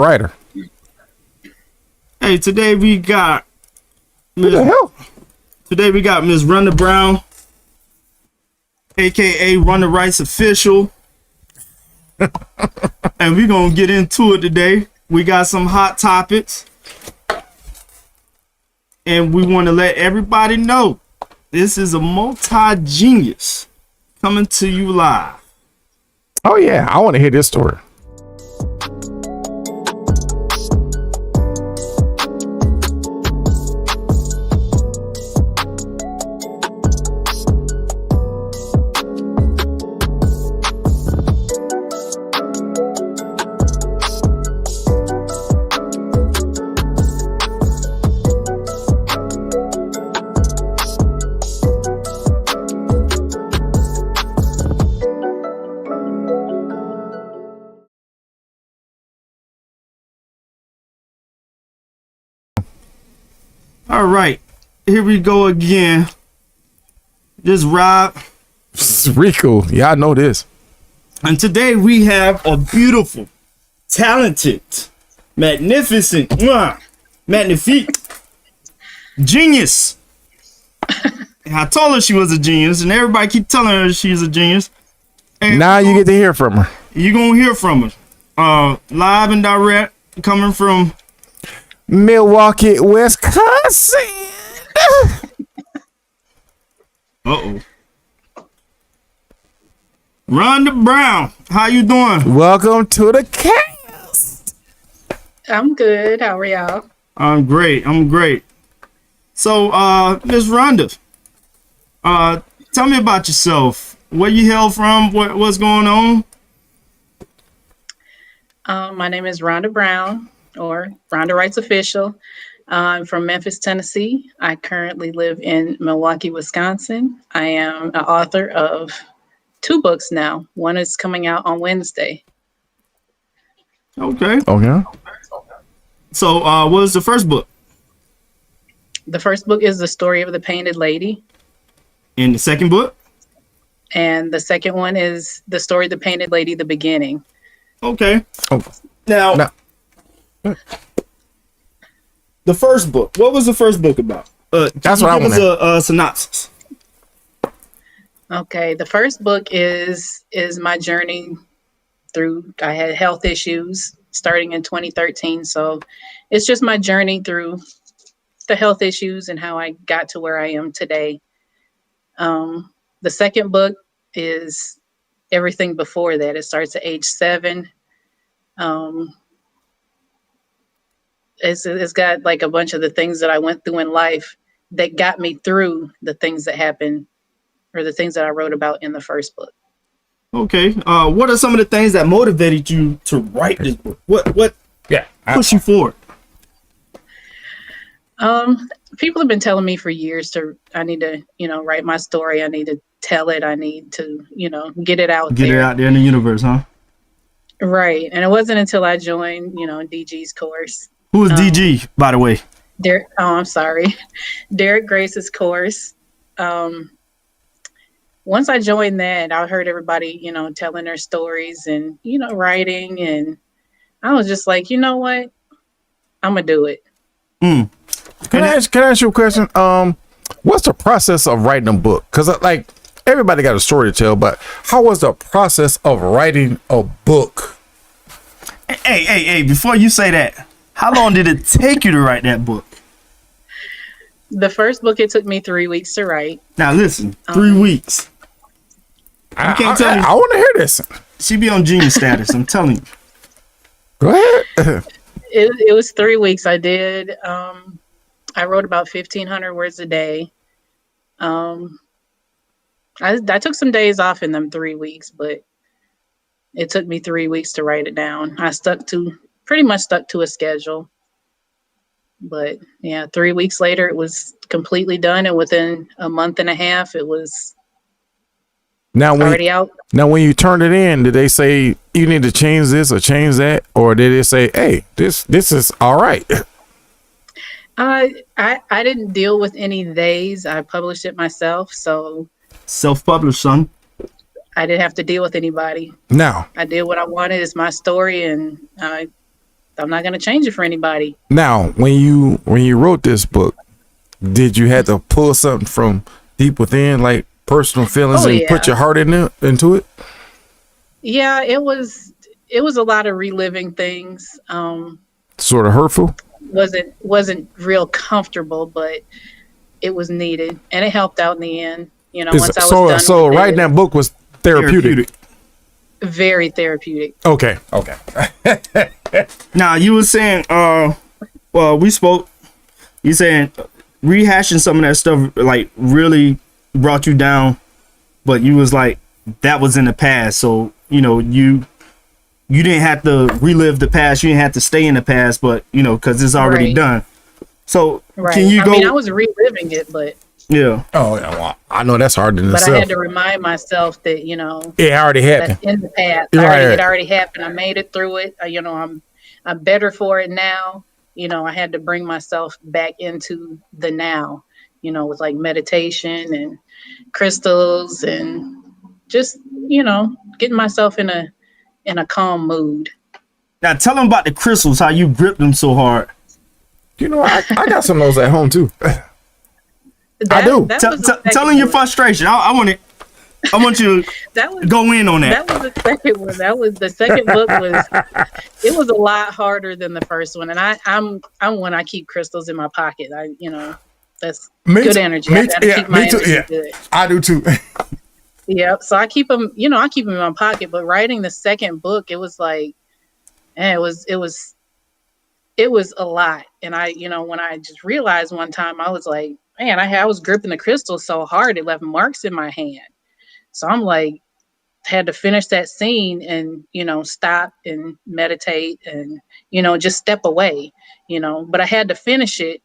writer. Hey, today we got Who the hell? Today we got Ms. Rhonda Brown, aka Run the Rights Official. And we're gonna get into it today. We got some hot topics. And we want to let everybody know this is a multi-genius coming to you live. Oh yeah, I want to hear this story. All right, here we go again. Just Rob. This is Rico. Yeah, I know this. And today we have a beautiful, talented, magnificent, magnifique genius. And I told her she was a genius, and everybody keep telling her she's a genius. And Now you get to hear from her. you're going to hear from her. Live and direct, coming from Milwaukee, Wisconsin. Uh-oh. Rhonda Brown, how you doing? Welcome to the cast. I'm good. How are y'all? I'm great. So, Miss Rhonda, tell me about yourself. Where you hail from? What's going on? My name is Rhonda Brown, or Rhonda Rights Official. I'm from Memphis, Tennessee. I currently live in Milwaukee, Wisconsin. I am an author of 2 books now. One is coming out on Wednesday. Okay. Okay. So, what was the first book? The first book is The Story of the Painted Lady. And the second book? And the second one is The Story of the Painted Lady, The Beginning. Okay. Oh, Now, the first book. What was the first book about? That's what I give want us a synopsis. Okay, the first book is my journey through. I had health issues starting in 2013, so it's just my journey through the health issues and how I got to where I am today. The second book is everything before that. It starts at age 7. It's got like a bunch of the things that I went through in life that got me through the things that happened, or the things that I wrote about in the first book. Okay. What are some of the things that motivated you to write this book? What pushed you forward? People have been telling me for years I need to, write my story. I need to tell it. I need to, get it out there. Get it out there in the universe, huh? Right. And it wasn't until I joined, DG's course. Who is DG, by the way? I'm sorry. Derek Grace's course. Once I joined that, I heard everybody, telling their stories and, writing. And I was just like, you know what? I'm going to do it. Can I ask you a question? What's the process of writing a book? Because like everybody got a story to tell, but how was the process of writing a book? Hey, before you say that, how long did it take you to write that book? The first book, it took me 3 weeks to write. Now listen, 3 weeks. You can't tell me. I want to hear this. She be on genius status, I'm telling you. Go ahead. It was 3 weeks. I did. I wrote about 1,500 words a day. I took some days off in them 3 weeks, but it took me 3 weeks to write it down. I pretty much stuck to a schedule. But yeah, 3 weeks later, it was completely done. And within a month and a half, it was already out. Now, when you turned it in, did they say you need to change this or change that? Or did it say, hey, this is all right? I didn't deal with any theys. I published it myself. So Self-published, son. I didn't have to deal with anybody. Now, I did what I wanted. It's my story. And I'm not going to change it for anybody. Now, when you wrote this book, did you have to pull something from deep within, like personal feelings, and put your heart into it? Yeah, it was a lot of reliving things. Sort of hurtful. Wasn't real comfortable, but it was needed, and it helped out in the end. You know, once I was done. So writing that book was therapeutic. Very therapeutic. Okay. Now you were saying, well, we spoke. You saying rehashing some of that stuff like really brought you down, but you was like that was in the past. So you know you didn't have to relive the past. You didn't have to stay in the past, but you know because it's already done. So can you go? I mean, I was reliving it, but yeah. Oh yeah. Well, I know that's hard in but itself. I had to remind myself that it already happened. That's in the past. It already happened. I made it through it. I'm better for it now. I had to bring myself back into the now. With like meditation and crystals and just getting myself in a calm mood. Now tell them about the crystals. How you grip them so hard. I got some of those at home too. I do. Tell them your frustration. I want you to go in on that. That was the second one. The second book it was a lot harder than the first one. And I'm one, I keep crystals in my pocket. That's good energy. I gotta keep my energy good. I do too. Yeah. So I keep them, I keep them in my pocket, but writing the second book, it was like, man, it was a lot. And when I just realized one time, I was like, man, I was gripping the crystal so hard, it left marks in my hand. So I'm like, had to finish that scene and, stop and meditate and, just step away, but I had to finish it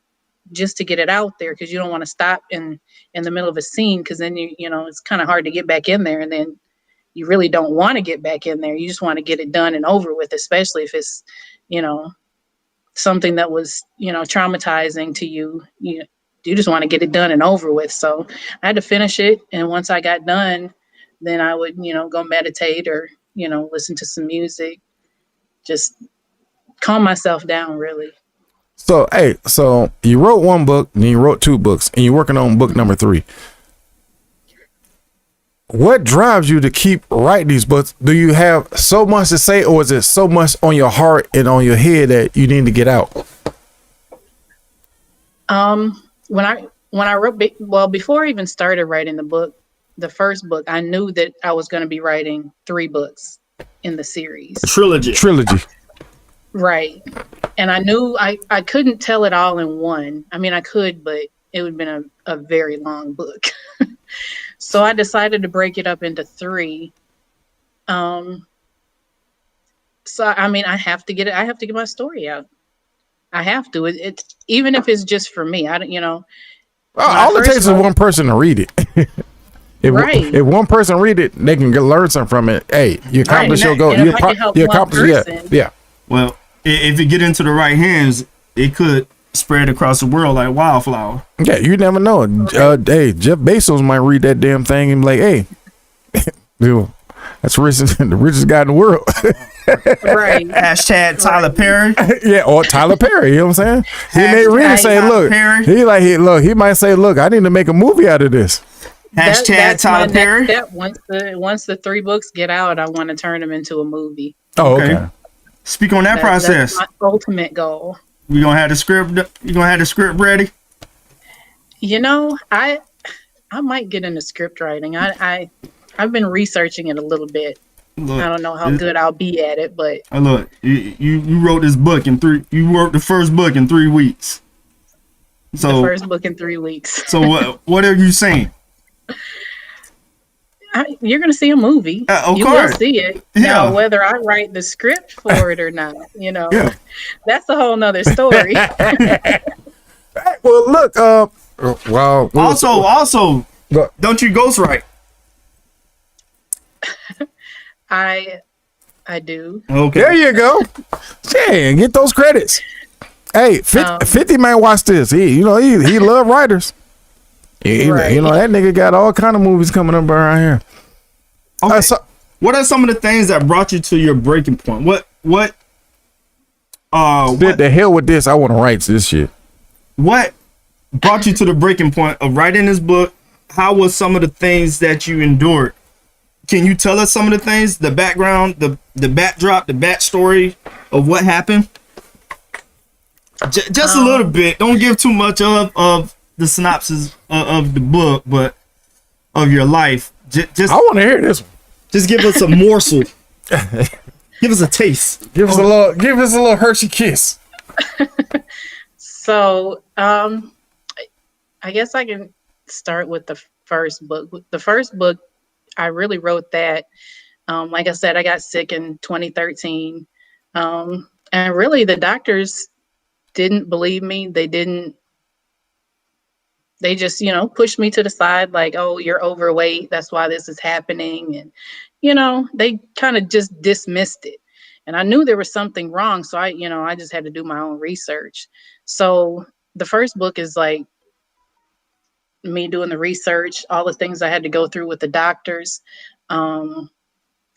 just to get it out there. Cause you don't want to stop in the middle of a scene. Cause then it's kind of hard to get back in there. And then you really don't want to get back in there. You just want to get it done and over with, especially if it's, something that was, traumatizing to you. You just want to get it done and over with. So I had to finish it. And once I got done, then I would, go meditate or, listen to some music, just calm myself down, really. So, so you wrote one book, then you wrote two books, and you're working on book number 3. What drives you to keep writing these books? Do you have so much to say, or is it so much on your heart and on your head that you need to get out? When I wrote, before I even started writing the first book, I knew that I was going to be writing 3 books in the series. Trilogy. Right. And I knew I couldn't tell it all in one. I mean, I could, but it would have been a very long book. So I decided to break it up into 3. So, I mean, I have to get my story out. I have to. It's even if it's just for me. I don't. All it takes is one person to read it. If one person read it, they can learn something from it. Hey, you accomplish your goal. You accomplish. Yeah. Well, if you get into the right hands, it could spread across the world like wildflower. Yeah, you never know. Hey, Jeff Bezos might read that damn thing and be like, "Hey, that's the richest guy in the world." Right. Hashtag Tyler Perry. Yeah, or Tyler Perry. You know what I'm saying? He may really say, "Look," he might say, "Look, I need to make a movie out of this." Hashtag Tyler Perry. Once the 3 books get out, I want to turn them into a movie. Oh, okay. Speak on that process. That's my ultimate goal. You gonna have the script? You gonna have the script ready? I might get into script writing. I've been researching it a little bit. Look, I don't know how good I'll be at it, but look, you wrote this book in 3. You wrote the first book in 3 weeks. So the first book in 3 weeks. So what are you saying? You're going to see a movie. Of you course. will see it. Yeah. Now, whether I write the script for it or not, Yeah. That's a whole nother story. Well, look, also, don't you ghostwrite? I do. Okay. There you go. Dang, get those credits. Hey, 50 might watch this. He love writers. Right. That nigga got all kind of movies coming up around here. Okay. What are some of the things that brought you to your breaking point? What What the hell with this? I want to write this shit. What brought you to the breaking point of writing this book? How was some of the things that you endured? Can you tell us some of the things, the background, the backdrop, the backstory of what happened? Just a little bit. Don't give too much of the synopsis of the book, but of your life. Just I want to hear this one. Just give us a morsel. Give us a taste. Give us a little Hershey kiss. So, I guess I can start with the first book. The first book, I really wrote that. Like I said, I got sick in 2013. And really the doctors didn't believe me. They just, pushed me to the side like, oh, you're overweight. That's why this is happening. And, they kind of just dismissed it. And I knew there was something wrong. So I just had to do my own research. So the first book is like me doing the research, all the things I had to go through with the doctors,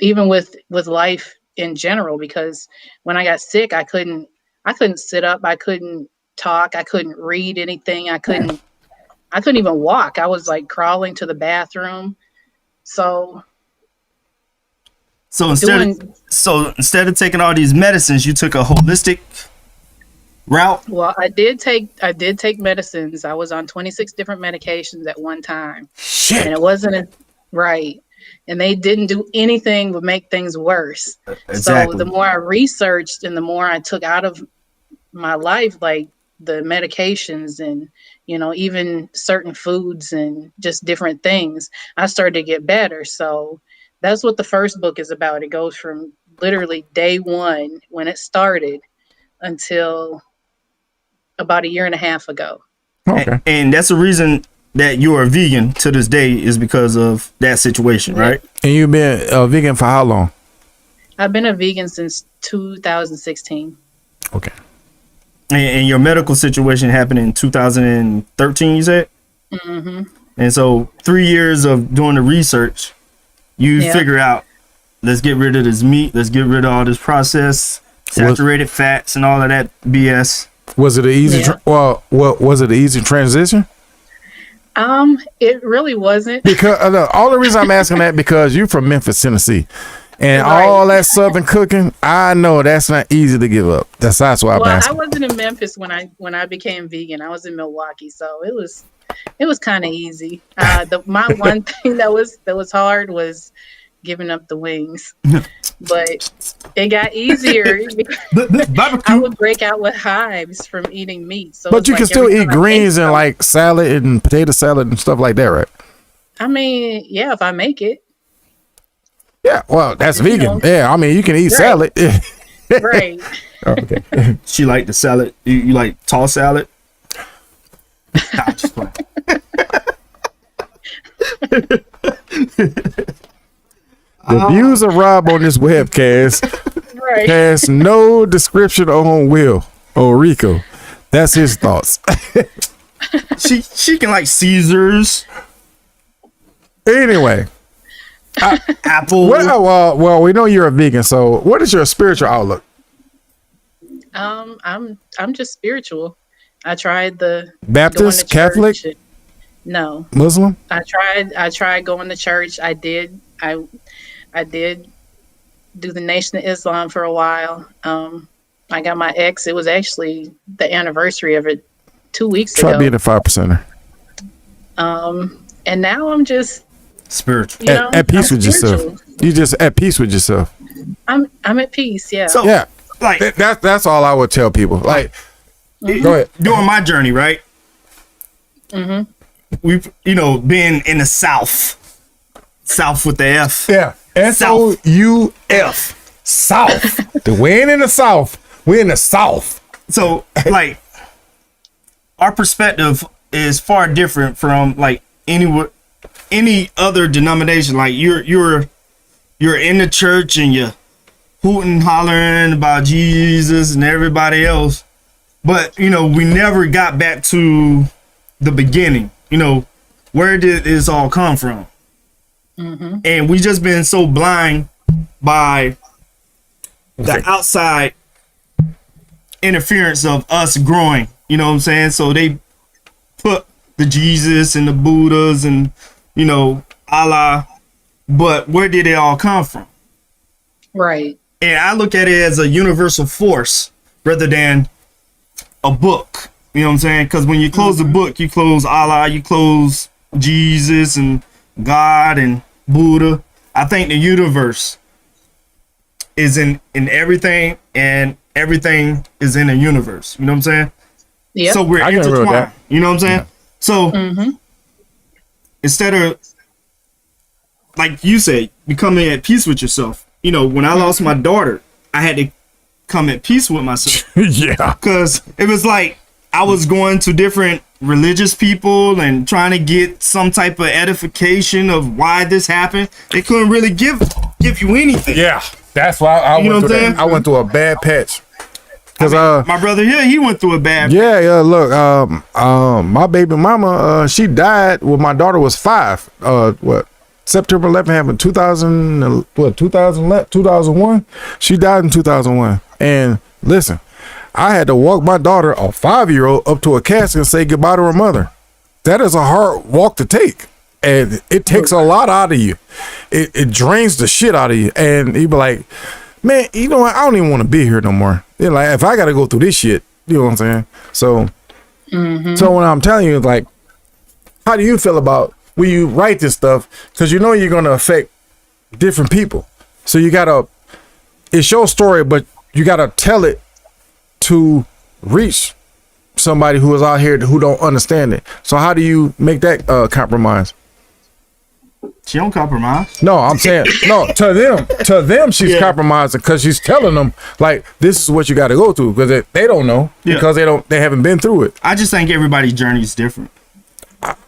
even with life in general, because when I got sick, I couldn't sit up. I couldn't talk. I couldn't read anything. I couldn't even walk. I was like crawling to the bathroom. So instead of taking all these medicines, you took a holistic route? Well, I did take medicines. I was on 26 different medications at one time. Shit. And it wasn't right. And they didn't do anything but make things worse. Exactly. So the more I researched and the more I took out of my life, like the medications and, even certain foods and just different things, I started to get better. So that's what the first book is about. It goes from literally day one when it started until about a year and a half ago. Okay. And that's the reason that you are vegan to this day, is because of that situation, right? And you've been a vegan for how long? I've been a vegan since 2016. Okay. And your medical situation happened in 2013, you said? Mm-hmm. And so 3 years of doing the research, you figure out, let's get rid of this meat, let's get rid of all this processed, saturated fats and all of that BS. Was it an easy was it an easy transition? It really wasn't. Because all the reason I'm asking that, because you're from Memphis, Tennessee, and all that Southern cooking, I know that's not easy to give up. That's why I'm asking. I wasn't in Memphis when I became vegan. I was in Milwaukee, so it was kind of easy. My one thing that was hard was giving up the wings, but it got easier. I would break out with hives from eating meat. So, but you can still eat greens and like salad and potato salad and stuff like that, right? I mean, yeah, if I make it. Yeah, well, that's vegan. Yeah, I mean, you can eat salad. Right. Okay. She like the salad. You like tall salad? Nah, just playing. The views of Rob on this webcast has no description on Will or Rico. That's his thoughts. She can like Caesars. Anyway, Apple. Well, we know you're a vegan. So, what is your spiritual outlook? I'm just spiritual. I tried the Baptist, Catholic, no, Muslim. I tried going to church. I did do the Nation of Islam for a while. I got my ex. It was actually the anniversary of it 2 weeks ago. Try being a 5%er. And now I'm just spiritual. At peace with yourself. You just at peace with yourself. I'm at peace. Yeah. So yeah, like that's all I would tell people. Like, go ahead. During my journey, right? Mm-hmm. We've been in the South with the F. Yeah. SOUF. South. We ain't in the South. We're in the South. So like our perspective is far different from like any other denomination. Like you're in the church and you're hooting, hollering about Jesus and everybody else. But we never got back to the beginning. Where did this all come from? Mm-hmm. And we just been so blind by the outside interference of us growing. You know what I'm saying? So they put the Jesus and the Buddhas and, you know, Allah. But where did it all come from? Right. And I look at it as a universal force rather than a book. You know what I'm saying? Because when you close the book, you close Allah, you close Jesus and God and Buddha. I think the universe is in everything, and everything is in the universe. You know what I'm saying? Yeah. So we're intertwined. You know what I'm saying? So instead of, like you said, becoming at peace with yourself. You know, when I lost my daughter, I had to come at peace with myself. Yeah. Because it was like I was going to different religious people and trying to get some type of edification of why this happened. They couldn't really give you anything. Yeah. That's why I went through that. I went through a bad patch. Cause my brother here, he went through a bad. Yeah. Look, my baby mama, she died when my daughter was 5. September 11th happened 2001. She died in 2001. And listen, I had to walk my daughter, a 5-year-old, up to a casket and say goodbye to her mother. That is a hard walk to take. And it takes a lot out of you. It drains the shit out of you. And you be like, man, you know what? I don't even want to be here no more. You're like, if I got to go through this shit, you know what I'm saying? So, so when I'm telling you, like, how do you feel about when you write this stuff? Because you know you're going to affect different people. So you got to, it's your story, but you got to tell it to reach somebody who is out here who don't understand it. So how do you make that compromise? She don't compromise. No, I'm saying no to them. She's compromising because she's telling them like this is what you got to go through because they don't know because they haven't been through it. I just think everybody's journey is different.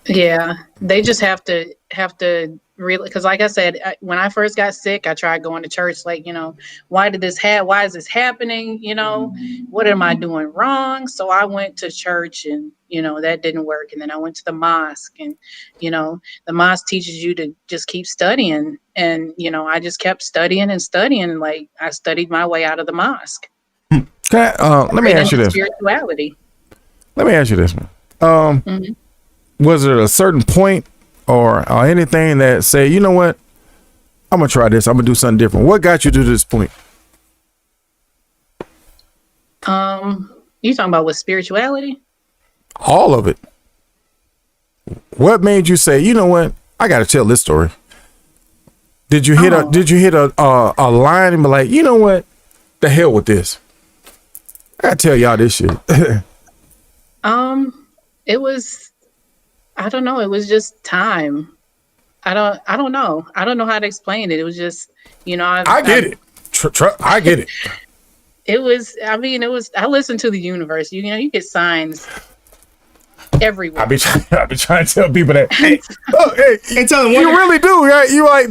Yeah, they just have to really, because like I said, when I first got sick, I tried going to church. Like, you know, why is this happening? You know, what am I doing wrong? So I went to church, and you know that didn't work. And then I went to the mosque, and you know the mosque teaches you to just keep studying. And you know I just kept studying and studying. Like I studied my way out of the mosque. Let me ask you this. Spirituality. Let me ask you this one. Was it a certain point or anything that say, you know what, I'm gonna try this, I'm gonna do something different? What got you to this point? You talking about with spirituality? All of it. What made you say, you know what, I gotta tell this story? Did you hit a line and be like, you know what, the hell with this, I gotta tell y'all this shit? It was, I don't know. It was just time. I don't know. I don't know how to explain it. It was just, you know, I get it. I get it. It was, I mean, I listened to the universe. You know, you get signs everywhere. I be trying to tell people that, hey, and tell them you really do, right? You like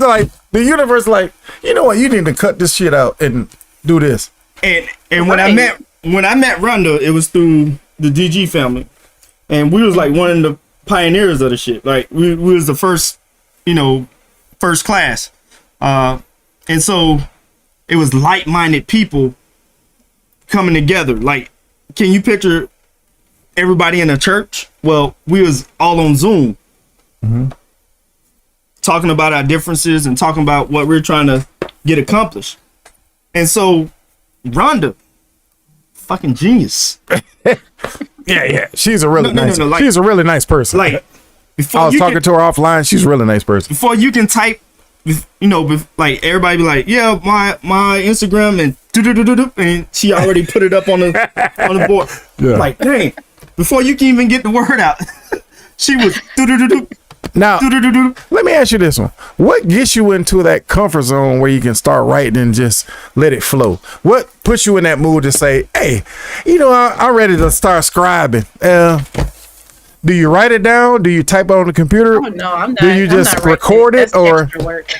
the universe, like, you know what, you need to cut this shit out and do this. And when I met Rhonda, it was through the DG family. And we was like one of the pioneers of the shit. Like we was the first, you know, first class. And so it was like-minded people coming together. Like, can you picture everybody in a church? Well, we was all on Zoom talking about our differences and talking about what we're trying to get accomplished. And so Rhonda, fucking genius. Yeah. She's a really nice. Like, she's a really nice person. Like, I was talking to her offline. She's a really nice person. Before you can type, you know, like everybody be like, yeah, my Instagram and she already put it up on the board. Yeah. Like, dang, before you can even get the word out, she was. Now, let me ask you this one. What gets you into that comfort zone where you can start writing and just let it flow? What puts you in that mood to say, hey, you know, I'm ready to start scribing? Do you write it down? Do you type it on the computer? Oh, no, I'm not. Do you just record it? Or extra work.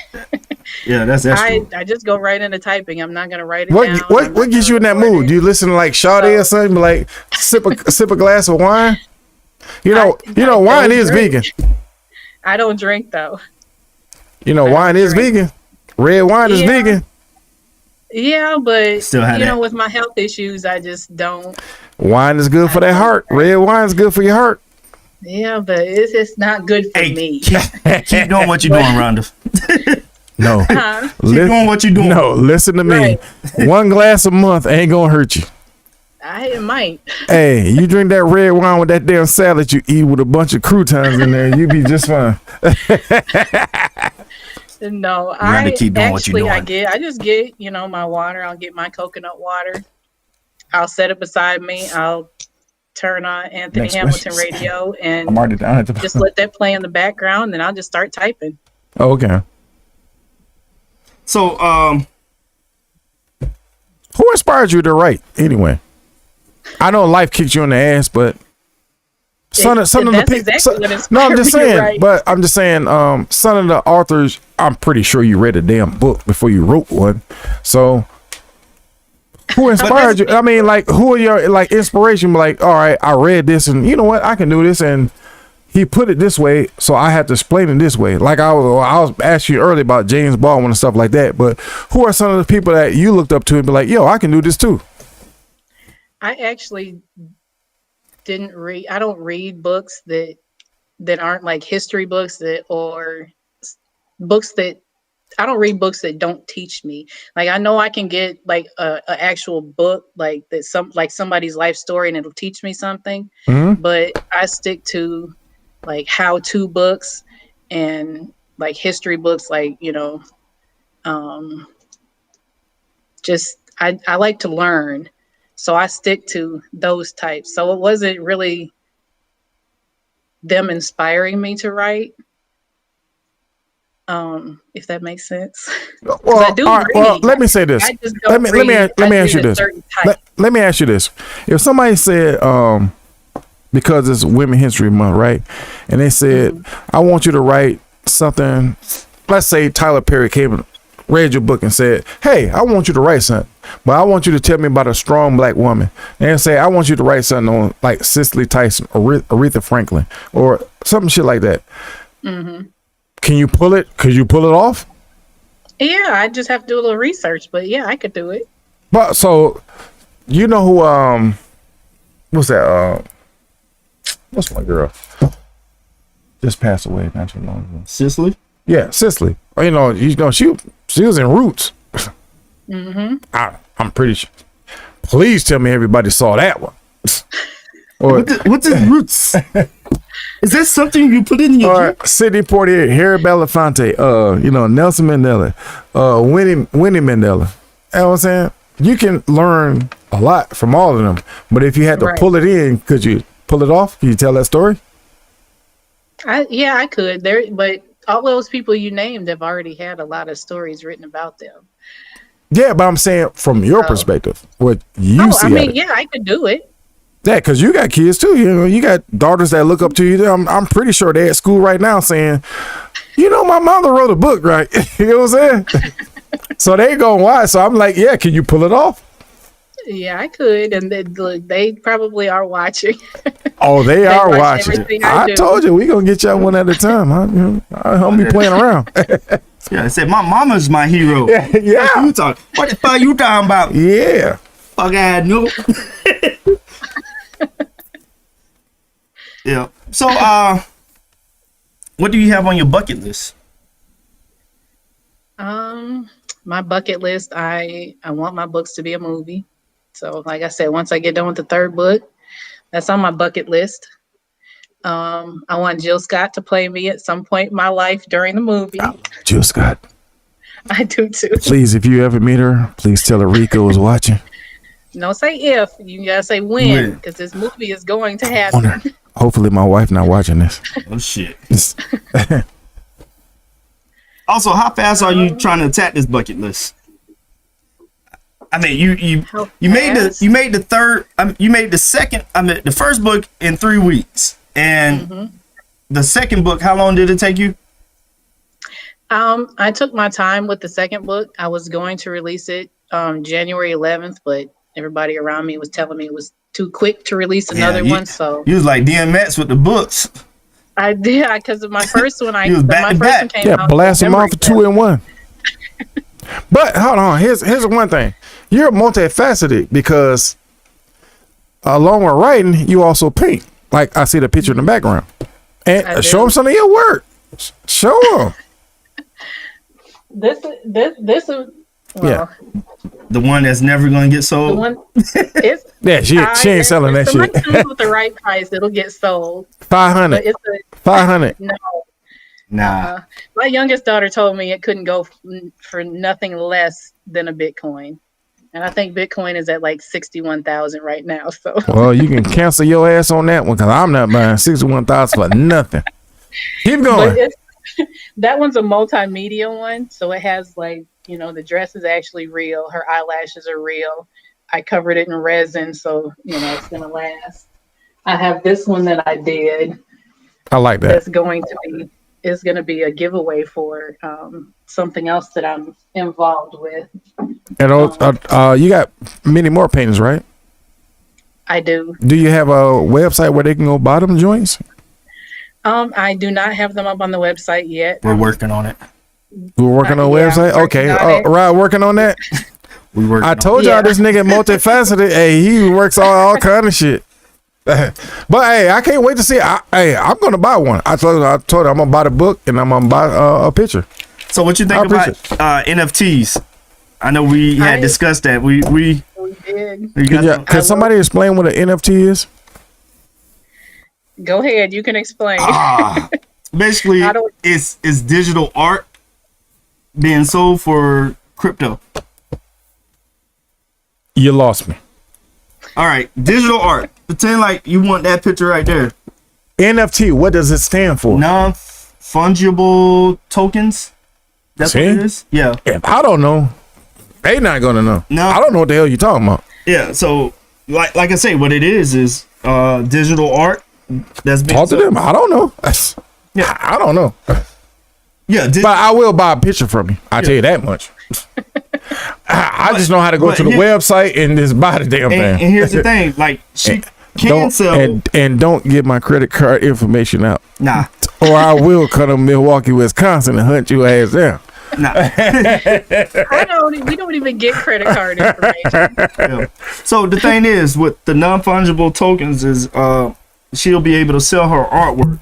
Yeah, that's extra. I just go right into typing. I'm not gonna write it down. What gets you in that mood? Do you listen to like Sade or something? Like sip a glass of wine? You know, wine is vegan. I don't drink though. You know, wine is vegan. Red wine is vegan. Yeah, but Still had that. with my health issues, I just don't. Wine is good for that heart. Red wine is good for your heart. Yeah, but it's just not good for me. Keep doing what you're doing, Rhonda. No. Keep doing what you're doing. No, listen to me. Right. 1 glass a month ain't gonna hurt you. It might. Hey, you drink that red wine with that damn salad you eat with a bunch of croutons in there, you be just fine. No, to keep doing what you're I doing. just get, my water. I'll get my coconut water. I'll set it beside me. I'll turn on Anthony Next Hamilton question. radio and I'm already down at the just let that play in the background, and I'll just start typing. Oh, okay. So, Who inspired you to write anyway? I know life kicked you in the ass, but some of the That's people. exactly what inspired No, I'm just me to saying. write. But I'm just saying. Some of the authors, I'm pretty sure you read a damn book before you wrote one. So, who inspired you? I mean, like, who are your inspiration? Like, all right, I read this, and you know what, I can do this, and he put it this way, so I have to explain it this way. Like I was asking you earlier about James Baldwin and stuff like that. But who are some of the people that you looked up to and be like, yo, I can do this too? I actually didn't read. I don't read books that aren't like history books or books that. I don't read books that don't teach me. Like I know I can get like a actual book like that somebody's life story and it'll teach me something. Mm-hmm. But I stick to like how-to books and like history books, like just I like to learn. So I stick to those types. So it wasn't really them inspiring me to write. If that makes sense. Well, I do read. well, let me say this. I just don't Let me ask you this. Let me ask you this. If somebody said, because it's Women History Month, right? And they said, I want you to write something. Let's say Tyler Perry came and read your book and said, hey, I want you to write something, but I want you to tell me about a strong black woman. And say, I want you to write something on like Cicely Tyson or Aretha Franklin or something shit like that. Mm-hmm. Can you pull it? Could you pull it off? Yeah, I just have to do a little research, but yeah, I could do it. But so, you know who? What's that? What's my girl? Just passed away not too long ago. Cicely? Yeah, Cicely. You know, she was in Roots. Mm-hmm. I'm pretty sure. Please tell me everybody saw that one. Or What's his roots? Is that something you put in your drink? Sidney Poitier, Harry Belafonte, Nelson Mandela, Winnie Mandela. You know what I'm saying? You can learn a lot from all of them. But if you had to pull it in, could you pull it off? Can you tell that story? I could. But all those people you named have already had a lot of stories written about them. Yeah, but I'm saying from your perspective, what you see. I could do it. Yeah, because you got kids too. You got daughters that look up to you. I'm pretty sure they're at school right now saying, my mother wrote a book, right? You know what I'm saying? So they going, why? So I'm like, yeah, can you pull it off? Yeah, I could. And they probably are watching. Oh, they are watch watching. I told you, we going to get y'all one at a time. I don't be playing around. Yeah, I said, my mama's my hero. Yeah. What the fuck you talking about? Yeah. Fuck, I know. Yeah. So, what do you have on your bucket list? My bucket list, I want my books to be a movie. So, like I said, once I get done with the third book, that's on my bucket list. I want Jill Scott to play me at some point in my life during the movie. Jill Scott. I do too. Please, if you ever meet her, please tell her Rico is watching. Don't say if, you gotta say when, because this movie is going to happen. Hopefully my wife not watching this. Oh shit. Also, how fast are you trying to attack this bucket list? I mean, you made the first book in 3 weeks, and the second book, how long did it take you? I took my time with the second book. I was going to release it January 11th, but everybody around me was telling me it was too quick to release another one. So you was like DMX with the books. I did, because of my first one. My first one came out. Blast them off for 2 and 1. But hold on, here's one thing. You're multifaceted because along with writing, you also paint. Like I see the picture in the background. And show them some of your work. Show them. This is Yeah. The one that's never gonna get the sold. one. It's, Yeah, she ain't selling that shit. Comes with the right price, it'll get sold. 500. But it's a 500. no. Nah. My youngest daughter told me it couldn't go for nothing less than a Bitcoin, and I think Bitcoin is at like 61,000 right now. So Well, you can cancel your ass on that one because I'm not buying 61,000 for nothing. Keep going. That one's a multimedia one, so it has like, the dress is actually real, her eyelashes are real. I covered it in resin, so it's gonna last. I have this one that I did. I like that. That's going to be a giveaway for something else that I'm involved with. And you got many more paintings, right? I do. Do you have a website where they can go buy them joints? I do not have them up on the website yet. We're working on it. We're working on a website? Okay. Right, working on that? I told y'all this nigga multifaceted. Hey, he works all kind of shit. But hey, I can't wait to see it. I'm gonna buy one. I told her I'm gonna buy the book and I'm gonna buy a picture. So what you think about NFTs? I know we had discussed that. We did. Can somebody explain what an NFT is? Go ahead, you can explain. Basically, it's digital art being sold for crypto. You lost me. All right, digital art. Pretend like you want that picture right there. NFT, what does it stand for? Non-fungible tokens. That's what it is? Yeah. If I don't know, they not gonna know. No. I don't know what the hell you're talking about. Yeah, so like I say, what it is digital art that's being Talk to sold. them. I don't know. Yeah. I don't know. Yeah, but I will buy a picture from you. I tell you that much. I just know how to go to the website and just buy the damn thing. And here's the thing, like she can sell and don't get my credit card information out. Nah. Or I will come to Milwaukee, Wisconsin and hunt your ass down. Nah. We don't even get credit card information. Yeah. So the thing is with the non-fungible tokens is she'll be able to sell her artwork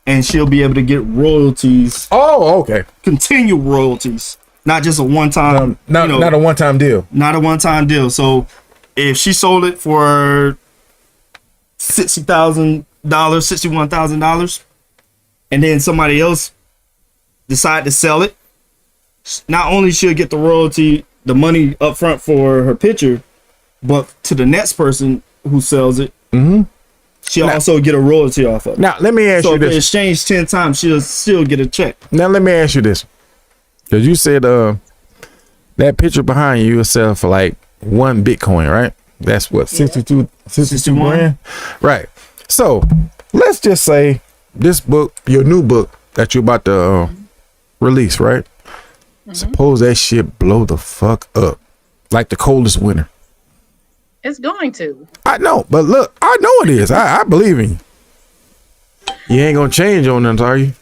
and she'll be able to get royalties. Oh, okay. Continual royalties. Not just a one-time not a one-time deal. Not a one-time deal. So if she sold it for $60,000, $61,000, and then somebody else decide to sell it, not only she'll get the royalty, the money up front for her picture, but to the next person who sells it, she'll also get a royalty off of it. Now, let me ask you this. So if they exchange 10 times, she'll still get a check. Now, let me ask you this. Because you said that picture behind you will sell for like 1 Bitcoin, right? That's what, 62 grand? Right. So, let's just say this book, your new book that you're about to release, right? Suppose that shit blow the fuck up. Like the coldest winter. It's going to. I know, but look, I know it is. I believe in you. You ain't gonna change on them, are you?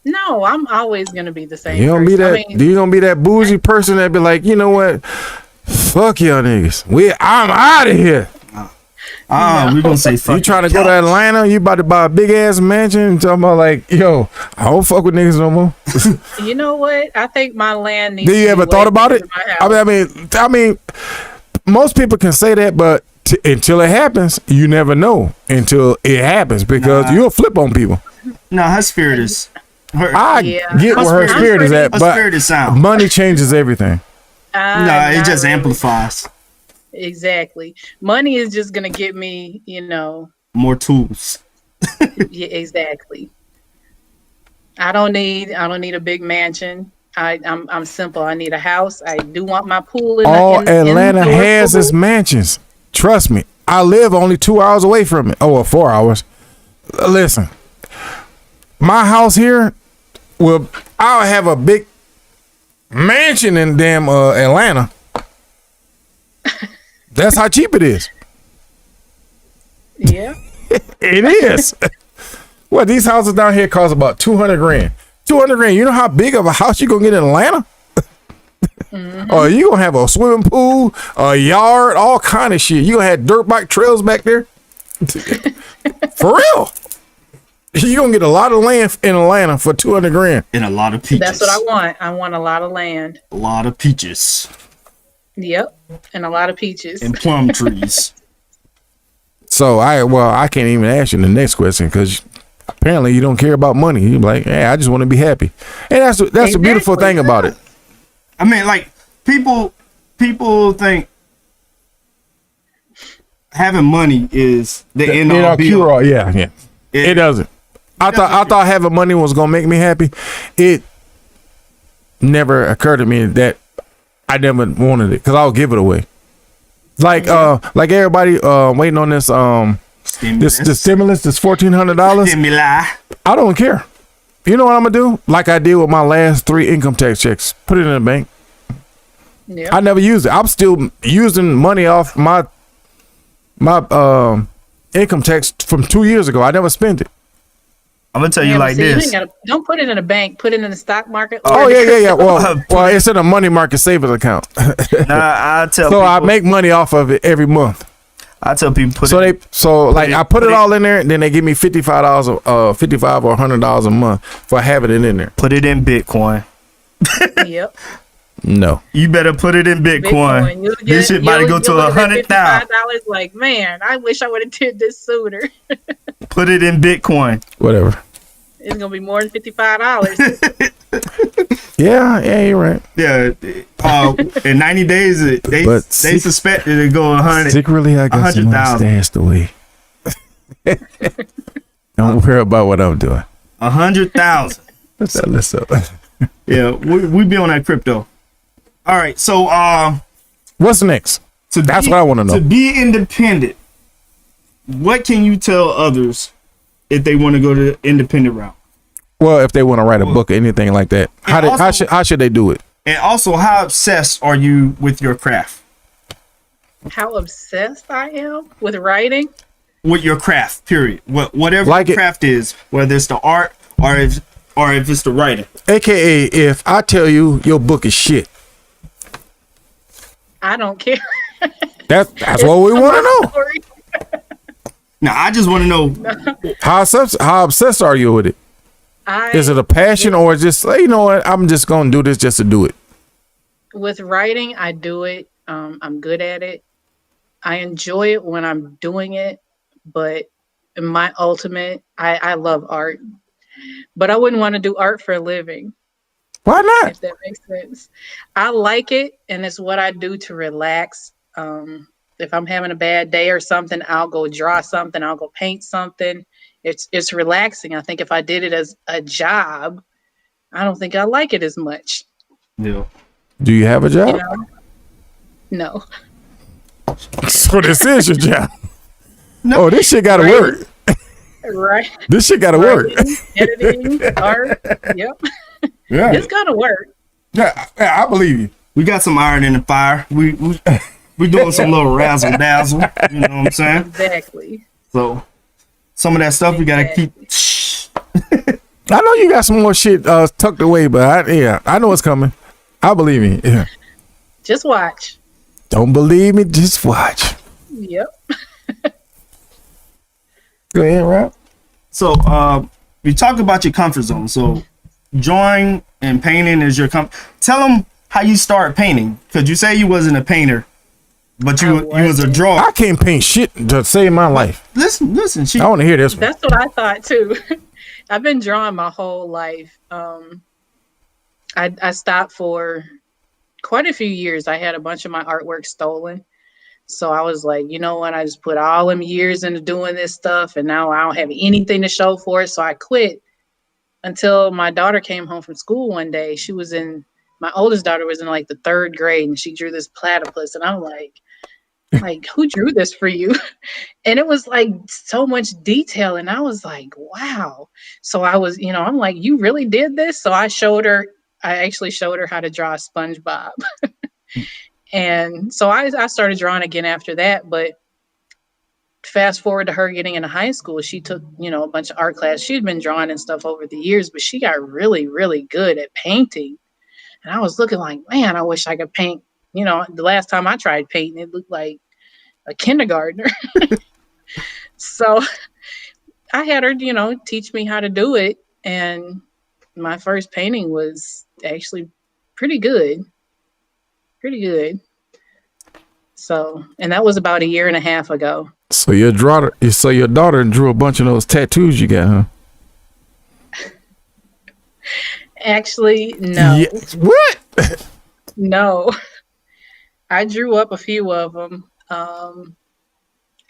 No, I'm always gonna be the same. You gonna be that? You gonna be that bougie person that be like, you know what? Fuck y'all niggas. I'm out of here. We gonna say fuck. You trying to go to Atlanta? You about to buy a big ass mansion? Talking about like, yo, I don't fuck with niggas no more. You know what? I think my land needs. Do you ever thought about it? I mean, most people can say that, but until it happens, you never know until it happens because you'll flip on people. No, her spirit is. I get where her spirit is at, but money changes everything. No, it just amplifies. Exactly. Money is just gonna get me, more tools. Yeah, exactly. I don't need a big mansion. I'm simple. I need a house. I do want my pool. Atlanta has its mansions. Trust me. I live only 2 hours away from it. 4 hours. Listen, my house here I'll have a big mansion in damn Atlanta. That's how cheap it is. Yeah. It is. Well, these houses down here cost about 200 grand. 200 grand. You know how big of a house you gonna get in Atlanta? Oh, you gonna have a swimming pool, a yard, all kind of shit. You gonna have dirt bike trails back there. For real. You gonna get a lot of land in Atlanta for 200 grand. And a lot of peaches. That's what I want. I want a lot of land. A lot of peaches. Yep. And a lot of peaches. And plum trees. So I can't even ask you the next question because apparently you don't care about money. You're like, hey, I just want to be happy. And that's the beautiful thing about it. I mean, like people think having money is the end all be all. Yeah. It doesn't. I thought having money was gonna make me happy. It never occurred to me that I never wanted it because I'll give it away. Like everybody waiting on this this stimulus, this $1,400. Stimuli. I don't care. You know what I'm gonna do? Like I did with my last 3 income tax checks. Put it in the bank. Yeah. I never used it. I'm still using money off my income tax from 2 years ago. I never spent it. I'm gonna tell you like this. Don't put it in a bank. Put it in the stock market. Oh yeah. Well, it's in a money market savings account. I tell. So I make money off of it every month. I tell people I put it all in there, and then they give me $55 or $100 a month for having it in there. Put it in Bitcoin. Yep. No. You better put it in Bitcoin. This shit about to go to $100,000. Like, man, I wish I would have did this sooner. Put it in Bitcoin. Whatever. It's gonna be more than $55. Yeah, you're right. Yeah, in 90 days they suspect it to go 100. Secretly, I got some money stashed away. Don't worry about what I'm doing. 100,000. Let's up. Yeah, we be on that crypto. All right, so what's next? That's what I want to know. To be independent, what can you tell others if they want to go the independent route? Well, if they want to write a book or anything like that, how should they do it? And also, how obsessed are you with your craft? How obsessed I am with writing? With your craft, period. Whatever like your craft is, whether it's the art or if it's the writing. AKA, if I tell you your book is shit, I don't care. That's what we want to know. Now, I just want to know how obsessed are you with it? Is it a passion or just you know what? I'm just gonna do this just to do it. With writing, I do it. I'm good at it. I enjoy it when I'm doing it, but my ultimate, I love art, but I wouldn't want to do art for a living. Why not? If that makes sense. I like it, and it's what I do to relax. If I'm having a bad day or something, I'll go draw something. I'll go paint something. It's relaxing. I think if I did it as a job, I don't think I like it as much. Yeah. Do you have a job? You know? No. So this is your job. No. Oh, this shit gotta work. Right. This shit gotta work. Editing, art. Yep. Yeah. It's gotta work. Yeah, I believe you. We got some iron in the fire. We doing some little razzle dazzle. You know what I'm saying? Exactly. So some of that stuff we gotta keep. I know you got some more shit tucked away, but I know it's coming. I believe you. Yeah. Just watch. Don't believe me, just watch. Yep. Go ahead, Rob. So you talk about your comfort zone. So drawing and painting is your Tell them how you start painting, because you say you wasn't a painter, but you was a drawer. I can't paint shit to save my life. Listen. I want to hear this one. That's what I thought too. I've been drawing my whole life. I stopped for quite a few years. I had a bunch of my artwork stolen. So I was like, you know what? I just put all them years into doing this stuff, and now I don't have anything to show for it. So I quit until my daughter came home from school one day. My oldest daughter was in like the 3rd grade, and she drew this platypus. And I'm like, who drew this for you? And it was like so much detail. And I was like, wow. So I was, I'm like, you really did this? So I actually showed her how to draw SpongeBob. And so I started drawing again after that. But fast forward to her getting into high school, she took, a bunch of art class. She'd been drawing and stuff over the years, but she got really, really good at painting. And I was looking like, man, I wish I could paint. You know, the last time I tried painting, it looked like a kindergartner. So I had her, you know, teach me how to do it. And my first painting was actually pretty good. Pretty good. So, and that was about 1.5 years ago. So your daughter drew a bunch of those tattoos you got, huh? Actually, no. Yeah. What? No. I drew up a few of them.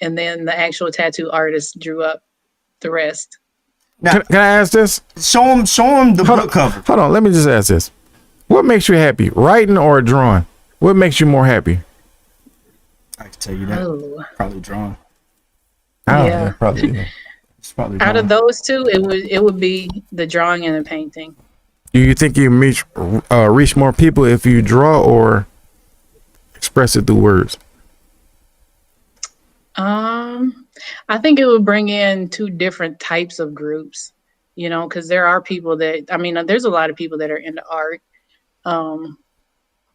And then the actual tattoo artist drew up the rest. Now, can I ask this? Show him the book cover. Hold on, let me just ask this. What makes you happy, writing or drawing? What makes you more happy? I can tell you that. Oh. Probably drawing. Yeah. Probably. It's probably Out drawing. of those two, it would be the drawing and the painting. Do you think you reach more people if you draw or express it through words? I think it would bring in two different types of groups, you know, because there are people that, I mean, there's a lot of people that are into art.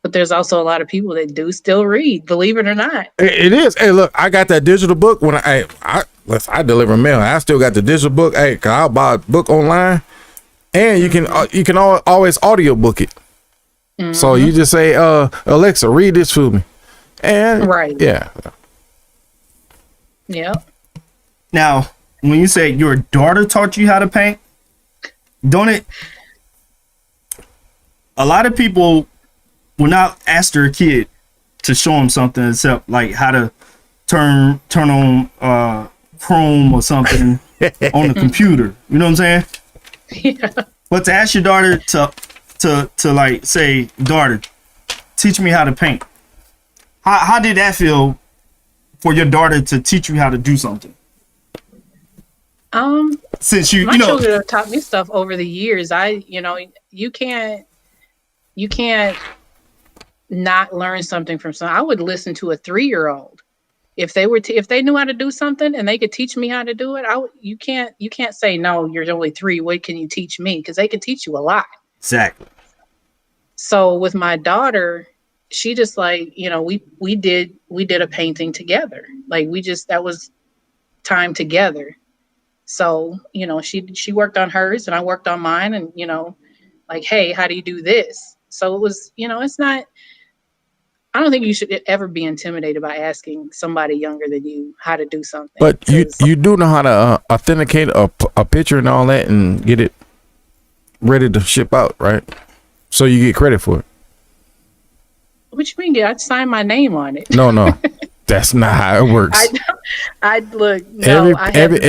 But there's also a lot of people that do still read, believe it or not. It is. Hey, look, I got that digital book when I deliver mail. I still got the digital book. Hey, cause I'll buy a book online, and you can always audio book it. Mm-hmm. So you just say, Alexa, read this for me, and right, yeah. Now, when you say your daughter taught you how to paint, don't it? A lot of people will not ask their kid to show them something except like how to turn on Chrome or something on the computer. You know what I'm saying? Yeah. But to ask your daughter to like say, daughter, teach me how to paint. How did that feel for your daughter to teach you how to do something? Since my children have taught me stuff over the years. You can't not learn something from someone. I would listen to a 3-year-old if they were if they knew how to do something and they could teach me how to do it. You can't say no. You're only 3. What can you teach me? Because they can teach you a lot. Exactly. So with my daughter, she just like, you know, we did a painting together. Like that was time together. So, you know, she worked on hers and I worked on mine, and, you know, like, hey, how do you do this? So it was, you know, it's not, I don't think you should ever be intimidated by asking somebody younger than you how to do something. But you do know how to authenticate a picture and all that and get it ready to ship out, right? So you get credit for it. What you mean? I'd sign my name on it. No. That's not how it works. I'd look. No, every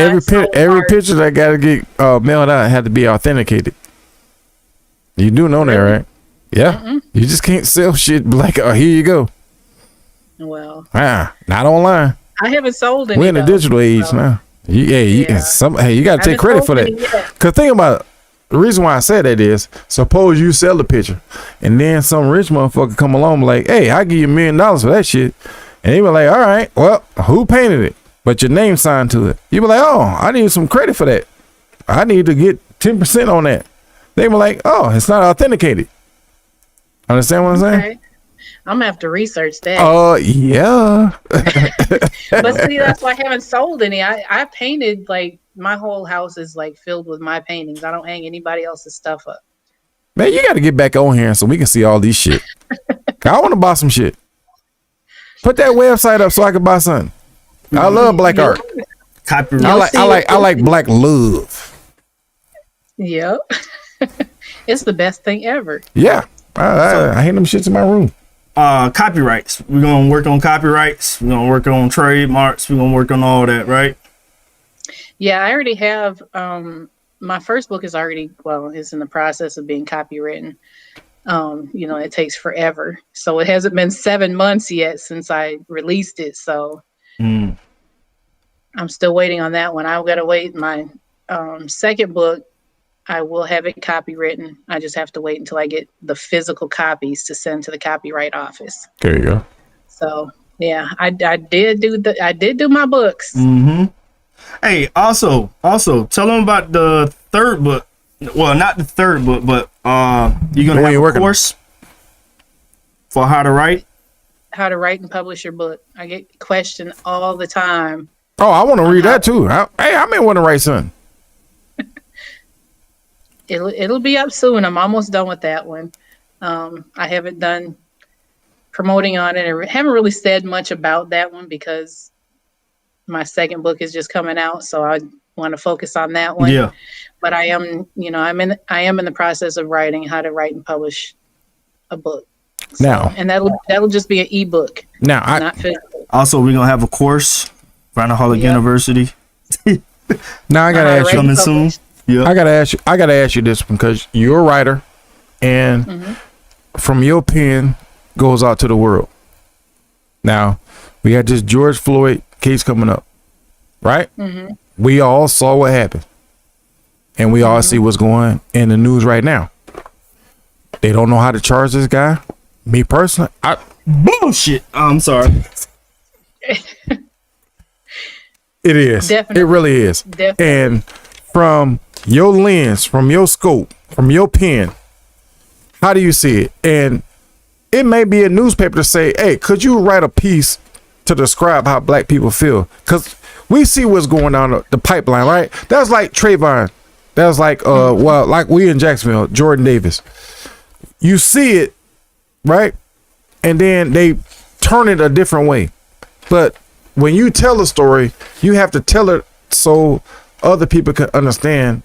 picture that got to get mailed out had to be authenticated. You do know that, right? Yeah. Mm-mm. You just can't sell shit like, here you go. Well, not online. I haven't sold any. We're in the digital age now. You got to take credit for that. Cause think about it. The reason why I said that is, suppose you sell the picture, and then some rich motherfucker come along and like, hey, I'll give you $1 million for that shit. And they were like, all right, well, who painted it? But your name signed to it. You were like, oh, I need some credit for that. I need to get 10% on that. They were like, oh, it's not authenticated. Understand what I'm saying? Okay. I'm gonna have to research that. Oh, yeah. But see, that's why I haven't sold any. I painted, like, my whole house is like filled with my paintings. I don't hang anybody else's stuff up. Man, you got to get back on here so we can see all these shit. I want to buy some shit. Put that website up so I can buy something. I love black art. Copyright. I like black love. Yep. It's the best thing ever. Yeah. I hate them shits in my room. Copyrights. We're gonna work on copyrights. We're gonna work on trademarks. We're gonna work on all that, right? Yeah, I already have. My first book is it's in the process of being copywritten. You know, it takes forever. So it hasn't been 7 months yet since I released it. So I'm still waiting on that one. I've got to wait. My second book, I will have it copywritten. I just have to wait until I get the physical copies to send to the copyright office. There you go. So yeah, I did do my books. Mm-hmm. Hey, also tell them about the third book. Well, not the third book, but you're gonna have a course. for how to write? How to write and publish your book. I get questioned all the time. Oh, I want to read that too. I may want to write something. It'll be up soon. I'm almost done with that one. I haven't done promoting on it. I haven't really said much about that one because my second book is just coming out, so I want to focus on that one. Yeah. But I am in the process of writing how to write and publish a book. So, Now, and that'll just be an ebook. Now, Not physical. Also, we're gonna have a course, Rhinoholic University. now I gotta ask you. Coming soon. Yeah. I gotta ask you this because you're a writer, and from your pen goes out to the world. Now, we got this George Floyd case coming up, right? We all saw what happened, and we all see what's going in the news right now. They don't know how to charge this guy. Me personally, Bullshit. I'm sorry. it is. Definitely. It really is. Definitely. And from your lens, from your scope, from your pen, how do you see it? And it may be a newspaper to say, hey, could you write a piece to describe how black people feel? Because we see what's going on the pipeline, right? That's like Trayvon. That's like, well, like we in Jacksonville, Jordan Davis. You see it, right? And then they turn it a different way. But when you tell a story, you have to tell it so other people can understand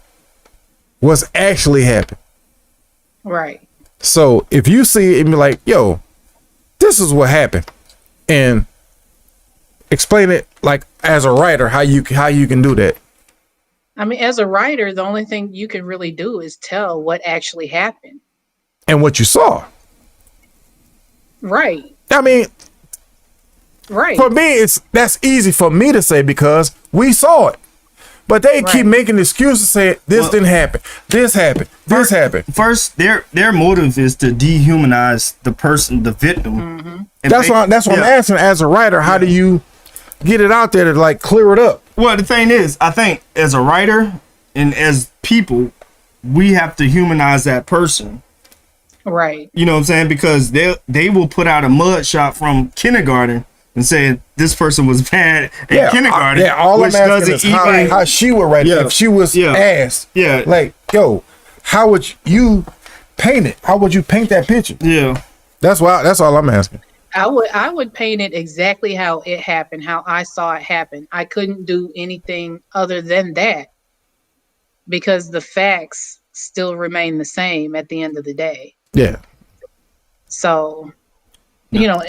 what's actually happened. Right. So if you see it and be like, yo, this is what happened, and explain it like as a writer, how you can do that. I mean, as a writer, the only thing you can really do is tell what actually happened. And what you saw. Right. I mean, Right. for me, that's easy for me to say because we saw it. But they keep making excuses saying this didn't happen. This happened. This happened. First, their motive is to dehumanize the person, the victim. And That's what I'm asking as a writer, how do you get it out there to like clear it up? Well, the thing is, I think as a writer and as people, we have to humanize that person. Right. You know what I'm saying? Because they will put out a mug shot from kindergarten and say this person was bad in kindergarten. All I'm asking is how she would write it if she was asked. Yeah. Like, yo, how would you paint it? How would you paint that picture? Yeah. That's all I'm asking. I would paint it exactly how it happened, how I saw it happen. I couldn't do anything other than that because the facts still remain the same at the end of the day. Yeah. So, you know,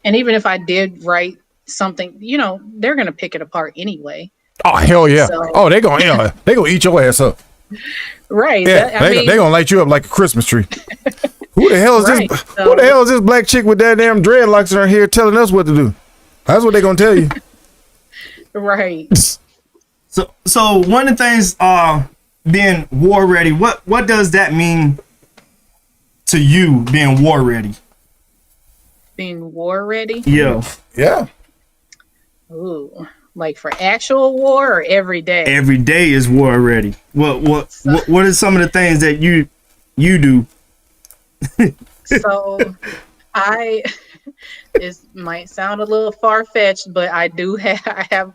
and even if I did write something, you know, they're going to pick it apart anyway. Oh, hell yeah. So, They gonna eat your ass up. Right. Yeah, they gonna light you up like a Christmas tree. Who the hell is this? Who the hell is this black chick with that damn dreadlocks in her hair telling us what to do? That's what they gonna tell you. Right. So one of the things being war ready, what does that mean to you, being war ready? Being war ready? Yeah. Yeah. Ooh. Like for actual war or every day? Every day is war ready. What are some of the things that you do? So it might sound a little far-fetched, but I have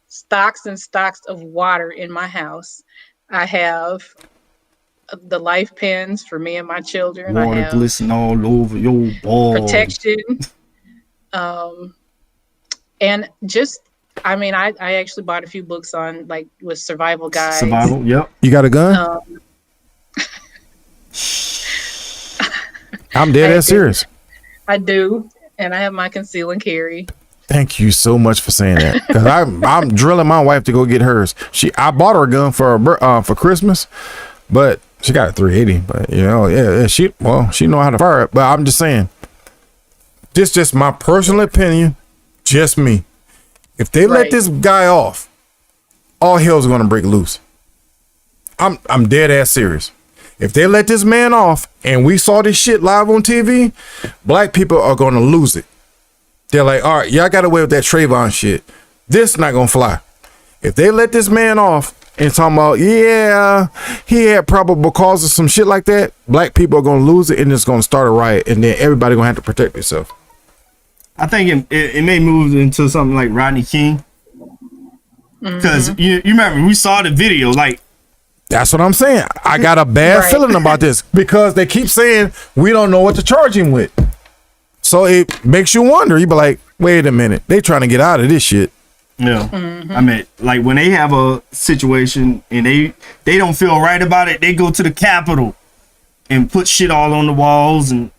stocks and stocks of water in my house. I have the life pens for me and my children. Water I have glisten all over your ball. protection. And just, I mean, I actually bought a few books on like with survival guides. Survival, yep. You got a gun? I'm dead ass serious. I do, and I have my conceal and carry. Thank you so much for saying that. Because I'm drilling my wife to go get hers. I bought her a gun for Christmas, but she got a 380. But you know, she know how to fire it. But I'm just saying, this just my personal opinion, just me. If they let this guy off, all hell's gonna break loose. I'm dead ass serious. If they let this man off and we saw this shit live on TV, black people are gonna lose it. They're like, all right, y'all got away with that Trayvon shit. This not gonna fly. If they let this man off and talking about, yeah, he had probable cause of some shit like that, black people are gonna lose it and it's gonna start a riot, and then everybody gonna have to protect themselves. I think it may move into something like Rodney King. Because you remember, we saw the video, like, that's what I'm saying. I got a bad feeling about this because they keep saying we don't know what to charge him with. So it makes you wonder. You be like, wait a minute, they trying to get out of this shit. Yeah. I mean, like when they have a situation and they don't feel right about it, they go to the Capitol and put shit all on the walls and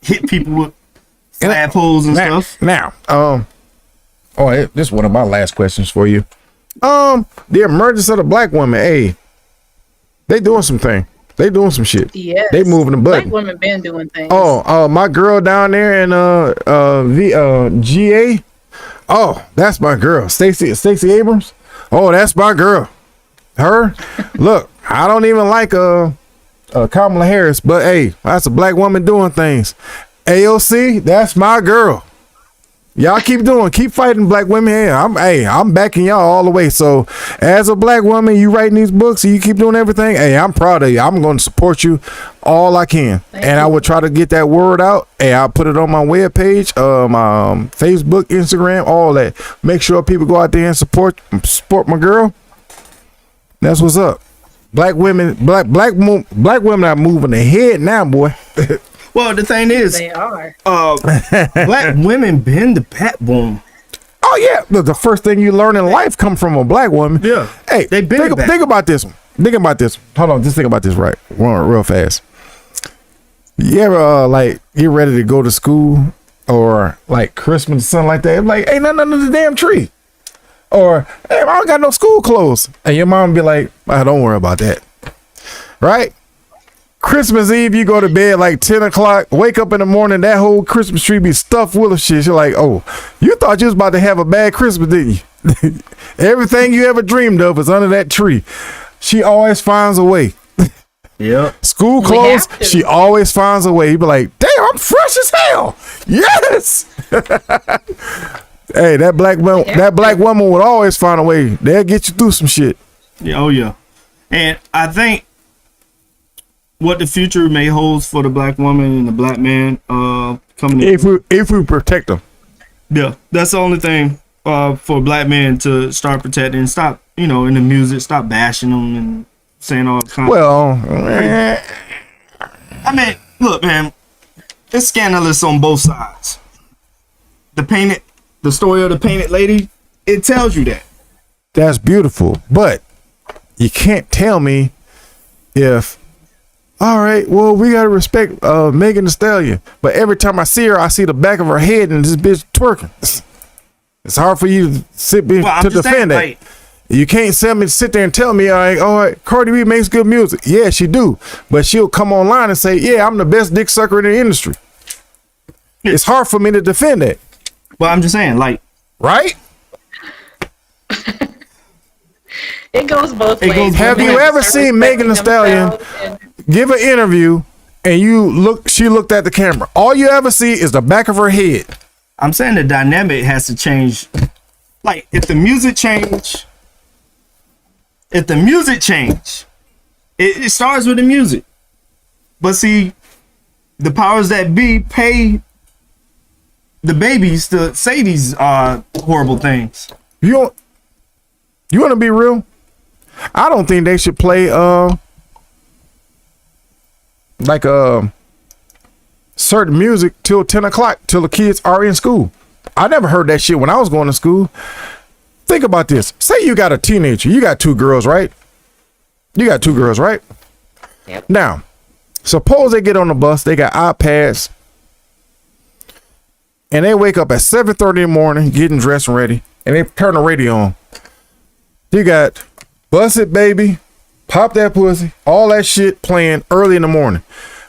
hit people with flagpoles and stuff. Now, this is one of my last questions for you. The emergence of the black woman, hey, they doing some thing. They doing some shit. Yes. They moving the button. Black women been doing things. My girl down there in GA. Oh, that's my girl. Stacey Abrams. Oh, that's my girl. Her. Look, I don't even like Kamala Harris, but hey, that's a black woman doing things. AOC, that's my girl. Y'all keep fighting black women. I'm backing y'all all the way. So as a black woman, you writing these books and you keep doing everything. Hey, I'm proud of you. I'm going to support you all I can. I would try to get that word out. Hey, I'll put it on my webpage, my Facebook, Instagram, all that. Make sure people go out there and support my girl. That's what's up. Black women are moving ahead now, boy. Well, the thing is, they are. Black women been the backbone. Oh yeah, the first thing you learn in life come from a black woman. Yeah. Hey, they been think about this one. Hold on, just think about this real fast. You ever get ready to go to school or like Christmas or something like that? Like, ain't nothing under the damn tree. Or, hey, I don't got no school clothes. And your mom be like, don't worry about that. Right? Christmas Eve, you go to bed like 10 o'clock, wake up in the morning, that whole Christmas tree be stuffed full of shit. You're like, oh, you thought you was about to have a bad Christmas, didn't you? Everything you ever dreamed of is under that tree. She always finds a way. Yeah. School clothes, she always finds a way. You be like, damn, I'm fresh as hell. Yes. Hey, that black woman would always find a way. They'll get you through some shit. Yeah, oh yeah. And I think what the future may hold for the black woman and the black man coming in. If we protect them. Yeah, that's the only thing for black men to start protecting and stop, in the music, stop bashing them and saying all kinds. Well, I mean, look, man, it's scandalous on both sides. The story of the painted lady, it tells you that. That's beautiful, but you can't tell me if, all right, well, we gotta respect Megan Thee Stallion, but every time I see her, I see the back of her head and this bitch twerking. It's hard for you to defend that. Like, you can't sit there and tell me, all right, Cardi B makes good music. Yeah, she do, but she'll come online and say, yeah, I'm the best dick sucker in the industry. It's hard for me to defend that. Well, I'm just saying, like, right? It goes both ways. Have you ever seen Megan Thee Stallion give an interview and she looked at the camera? All you ever see is the back of her head. I'm saying the dynamic has to change. Like, if the music change, it starts with the music. But see, the powers that be pay the babies to say these horrible things. You want to be real? I don't think they should play certain music till 10 o'clock till the kids are in school. I never heard that shit when I was going to school. Think about this. Say you got a teenager. You got two girls, right? Yep. Now, suppose they get on the bus. They got iPads. And they wake up at 7:30 in the morning, getting dressed and ready, and they turn the radio on. You got Bust It Baby, Pop That Pussy, all that shit playing early in the morning.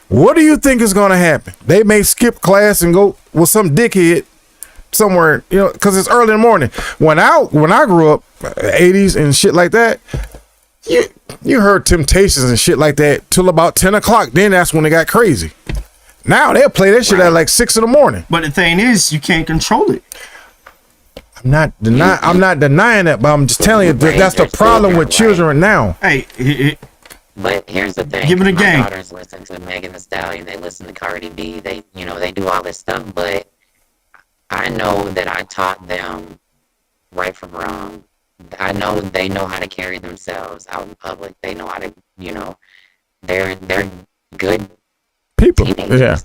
What do you think is going to happen? They may skip class and go with some dickhead somewhere, because it's early in the morning. When I grew up, 80s and shit like that, you heard Temptations and shit like that till about 10 o'clock. Then that's when it got crazy. Now they'll play that shit at like 6 in the morning. But the thing is, you can't control it. I'm not denying that, but I'm just telling you that's the problem with children now. Hey, but here's the thing. Give it a game. My daughters listen to Megan Thee Stallion. They listen to Cardi B. They do all this stuff. But I know that I taught them right from wrong. I know they know how to carry themselves out in public. They know how to, they're good People, teenagers. yeah.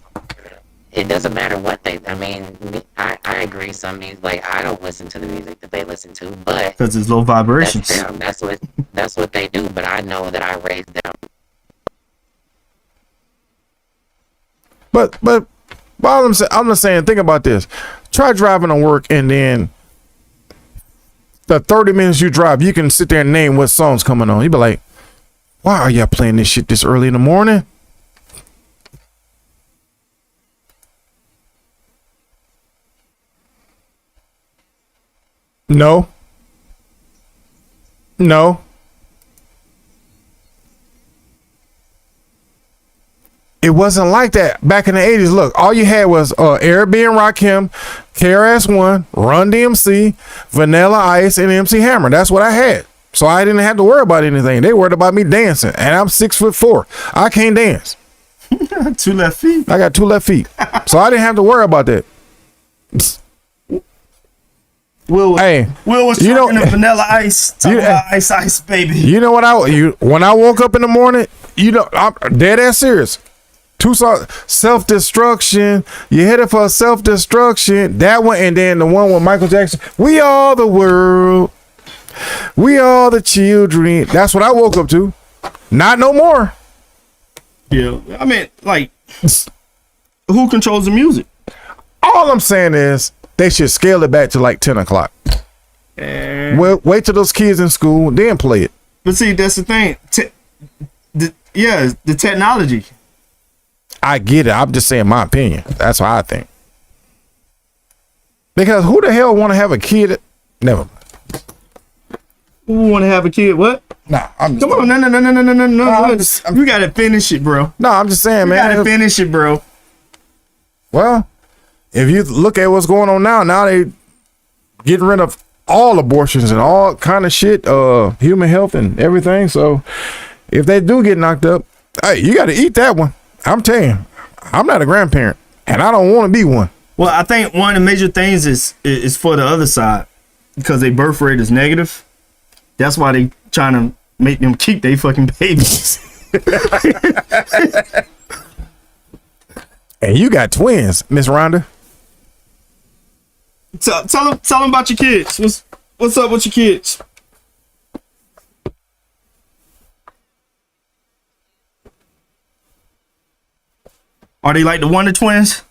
It doesn't matter what I agree. Some music, like I don't listen to the music that they listen to, but because it's low vibrations. that's them. That's what they do. But I know that I raised them. But I'm just saying, think about this. Try driving to work and then the 30 minutes you drive, you can sit there and name what song's coming on. You be like, why are y'all playing this shit this early in the morning? No. It wasn't like that back in the 80s. Look, all you had was Airbnb and Rakim, KRS-One, Run DMC, Vanilla Ice, and MC Hammer. That's what I had. So I didn't have to worry about anything. They worried about me dancing. And I'm 6'4". I can't dance. 2 left feet. I got 2 left feet. So I didn't have to worry about that. Will was talking to Vanilla Ice, talking about Ice, baby. You know what when I woke up in the morning, I'm dead ass serious. 2 songs, Self-Destruction. You headed for Self-Destruction. That one, and then the one with Michael Jackson. We are the world. We are the children. That's what I woke up to. Not no more. Yeah, I mean, like, who controls the music? All I'm saying is they should scale it back to like 10 o'clock. Well, wait till those kids in school, then play it. But see, that's the thing. The technology. I get it. I'm just saying my opinion. That's what I think. Because who the hell want to have a kid? Never mind. Who want to have a kid? What? Nah, I'm just Come on, no. You gotta finish it, bro. No, I'm just saying, man. You gotta finish it, bro. Well, if you look at what's going on now they getting rid of all abortions and all kind of shit, human health and everything. So if they do get knocked up, hey, you got to eat that one. I'm telling you, I'm not a grandparent and I don't want to be one. Well, I think one of the major things is for the other side because their birth rate is negative. That's why they trying to make them keep their fucking babies. And you got twins, Miss Rhonda. Tell them about your kids. What's up with your kids? Are they like the Wonder Twins?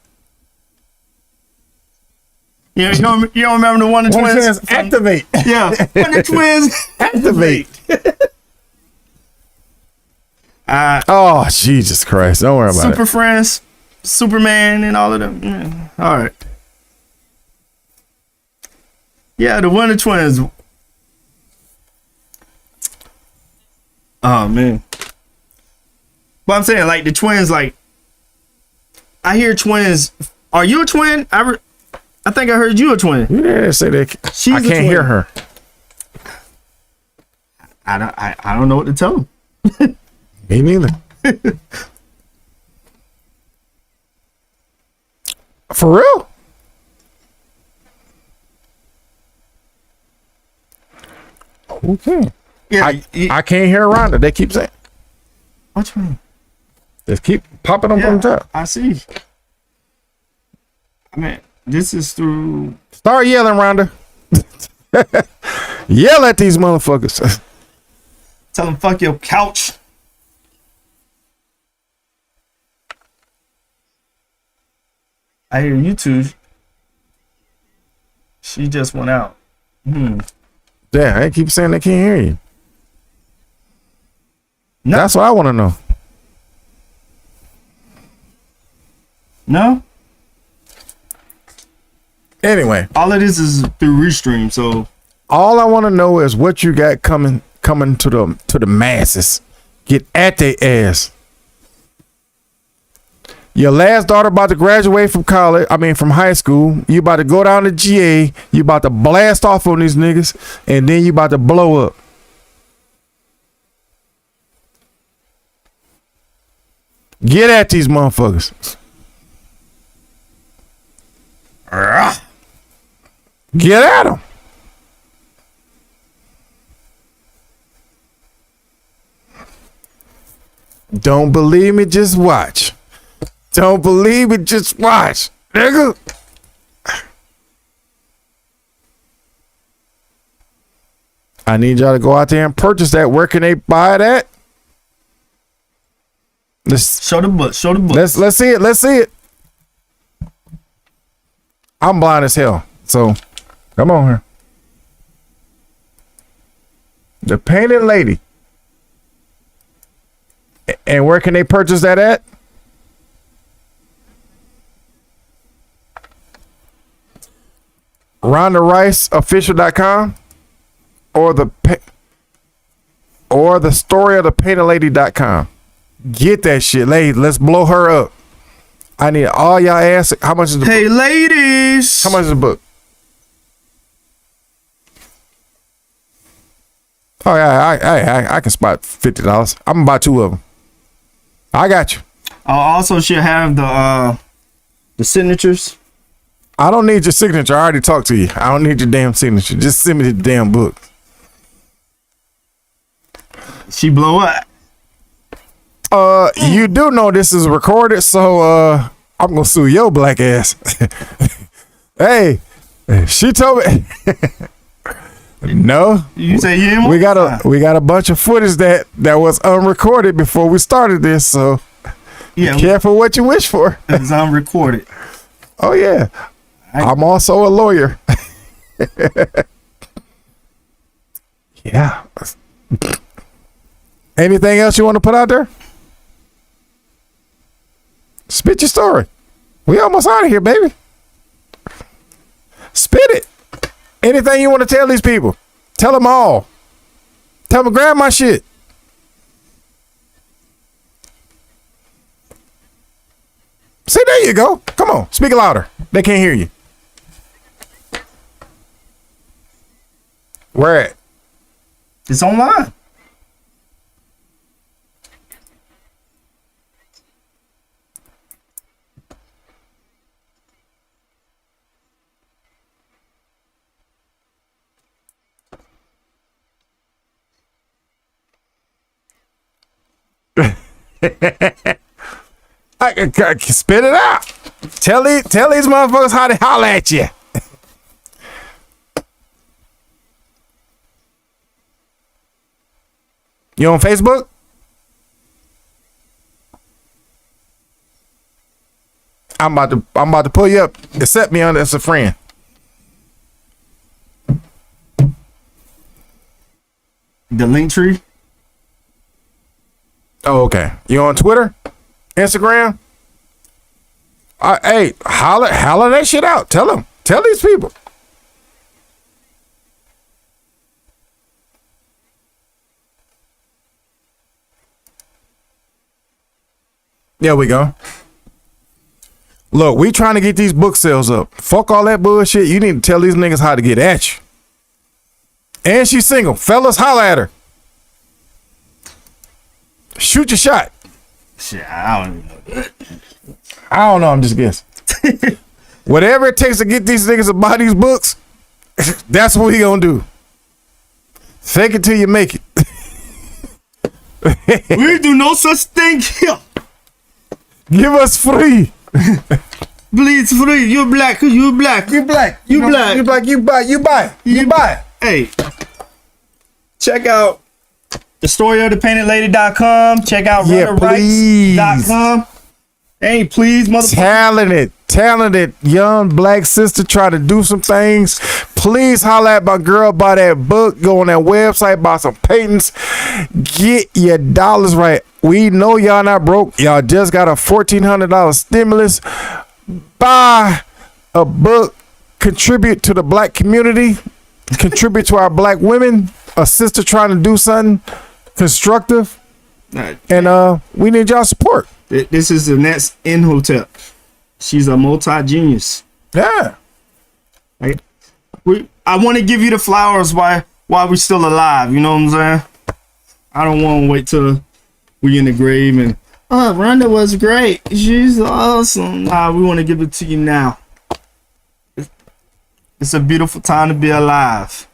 Yeah, you don't remember the Wonder Twins? Activate. Yeah, Wonder Twins. Activate. Oh, Jesus Christ. Don't worry about Super it. Friends, Superman, and all of them. Yeah. All right. Yeah, the Wonder Twins. Oh, man. But I'm saying, like, the twins, like, I hear twins. Are you a twin? I think I heard you a twin. You didn't say that. I can't hear her. I don't know what to tell them. Me neither. For real? Okay. Yeah, I can't hear Rhonda. They keep saying. What you mean? Just keep popping up on top. I see. I mean, this is through. Start yelling, Rhonda. Yell at these motherfuckers. Tell them fuck your couch. I hear you two. She just went out. Yeah, they keep saying they can't hear you. No. That's what I want to know. No? Anyway, All of this is through Restream, so all I want to know is what you got coming to the masses. Get at their ass. Your last daughter about to graduate from college. I mean, from high school. You about to go down to GA. You about to blast off on these niggas, and then you about to blow up. Get at these motherfuckers. Get at them. Don't believe me? Just watch. Don't believe me? Just watch, nigga. I need y'all to go out there and purchase that. Where can they buy that? Let's Show the book. Show the book. let's see it. Let's see it. I'm blind as hell, so come on here. The Painted Lady. And where can they purchase that at? RhondaRiceOfficial.com or the storyofthepaintedlady.com. Get that shit, lady. Let's blow her up. I need all y'all ass. How much is the Hey, book? ladies. How much is the book? Oh yeah, I can spot $50. I'm gonna buy 2 of them. I got you. I also should have the signatures. I don't need your signature. I already talked to you. I don't need your damn signature. Just send me the damn book. She blow up. You do know this is recorded, so I'm gonna sue your black ass. Hey, she told me. No, You say you ain't we got a bunch of footage that was unrecorded before we started this, so yeah, careful what you wish for. it's unrecorded. Oh yeah, I'm also a lawyer. Yeah. Anything else you want to put out there? Spit your story. We almost out of here, baby. Spit it. Anything you want to tell these people, tell them all. Tell them to grab my shit. See, there you go. Come on, speak louder. They can't hear you. Where at? It's online. I can spit it out. Tell these motherfuckers how to holler at you. You on Facebook? I'm about to pull you up. Accept me on as a friend. The link tree. Oh, okay. You on Twitter? Instagram? Hey, holler that shit out. Tell them. Tell these people. There we go. Look, we trying to get these book sales up. Fuck all that bullshit. You need to tell these niggas how to get at you. And she's single. Fellas, holler at her. Shoot your shot. Shit, I don't even know. I don't know. I'm just guessing. Whatever it takes to get these niggas to buy these books, that's what we gonna do. Fake it till you make it. We do no such thing here. Give us free. Please free. You black. You black. You black. You black. You black. You buy. You buy. You buy. Hey, check out the storyofthepaintedlady.com. Check out Yeah, please. RhondaRice.com. Hey, please, motherfucker. Talented young black sister try to do some things. Please holler at my girl, buy that book, go on that website, buy some paintings, get your dollars right. We know y'all not broke. Y'all just got a $1,400 stimulus. Buy a book, contribute to the black community, contribute to our black women, a sister trying to do something constructive, and we need y'all support. This is the next Whut. She's a multi-genius. Yeah. Right? I want to give you the flowers while we're still alive. You know what I'm saying? I don't want to wait till we in the grave and Rhonda was great. She's awesome. Nah, we want to give it to you now. It's a beautiful time to be alive.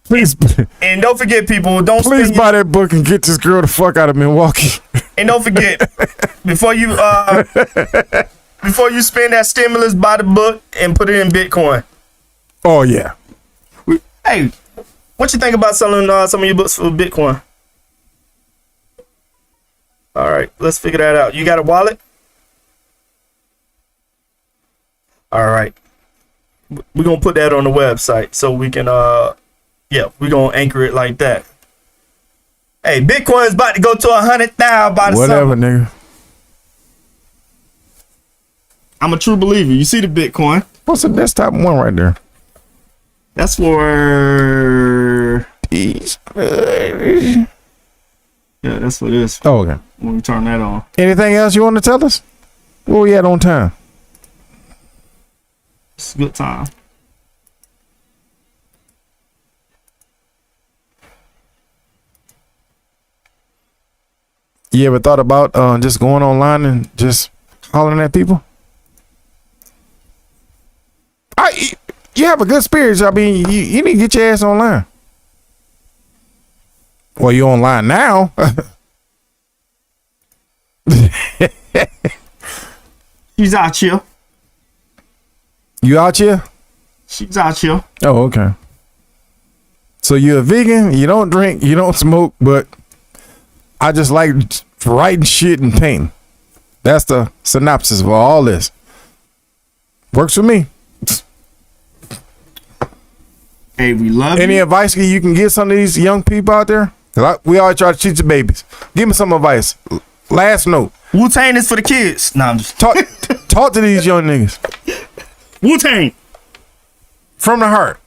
Please, And don't forget, people. please buy that book and get this girl the fuck out of Milwaukee. And don't forget, before you spend that stimulus, buy the book and put it in Bitcoin. Oh yeah. Hey, what you think about selling some of your books for Bitcoin? All right, let's figure that out. You got a wallet? All right. We're going to put that on the website so we can, we're going to anchor it like that. Hey, Bitcoin's about to go to 100,000 by the Whatever, summer. nigga. I'm a true believer. You see the Bitcoin. What's the desktop one right there? That's for... Yeah, that's what it is. Oh, okay. When we turn that on. Anything else you want to tell us? Where we at on time? It's a good time. You ever thought about just going online and just hollering at people? You have a good spirit. I mean, you need to get your ass online. Well, you online now. She's out here. You out here? She's out here. Oh, okay. So you're a vegan, you don't drink, you don't smoke, but I just like writing shit and painting. That's the synopsis of all this. Works for me. Hey, we love Any you. advice you can give some of these young people out there? 'Cause we always try to teach the babies. Give me some advice. Last note. Wu-Tang is for the kids. Nah, I'm just... Talk to these young niggas. Wu-Tang. From the heart.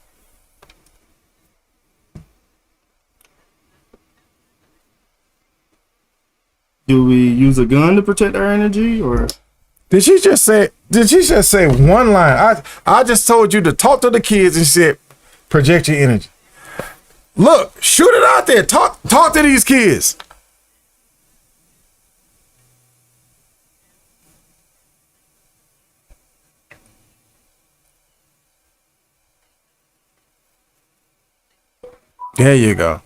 Do we use a gun to protect our energy, or... Did she just say one line? I just told you to talk to the kids and she said, project your energy. Look, shoot it out there. Talk to these kids. There you go.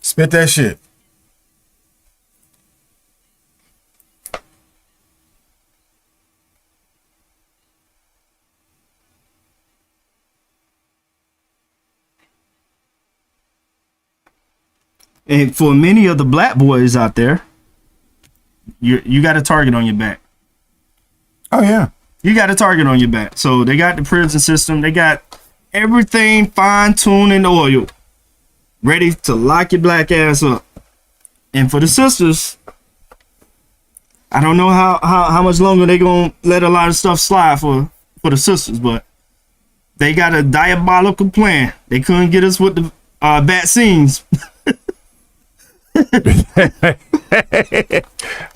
Spit that shit. And for many of the black boys out there, you got a target on your back. Oh yeah. You got a target on your back. So they got the prison system. They got everything fine-tuned and oiled, ready to lock your black ass up. And for the sisters, I don't know how much longer they gonna let a lot of stuff slide for the sisters, but they got a diabolical plan. They couldn't get us with the vaccines.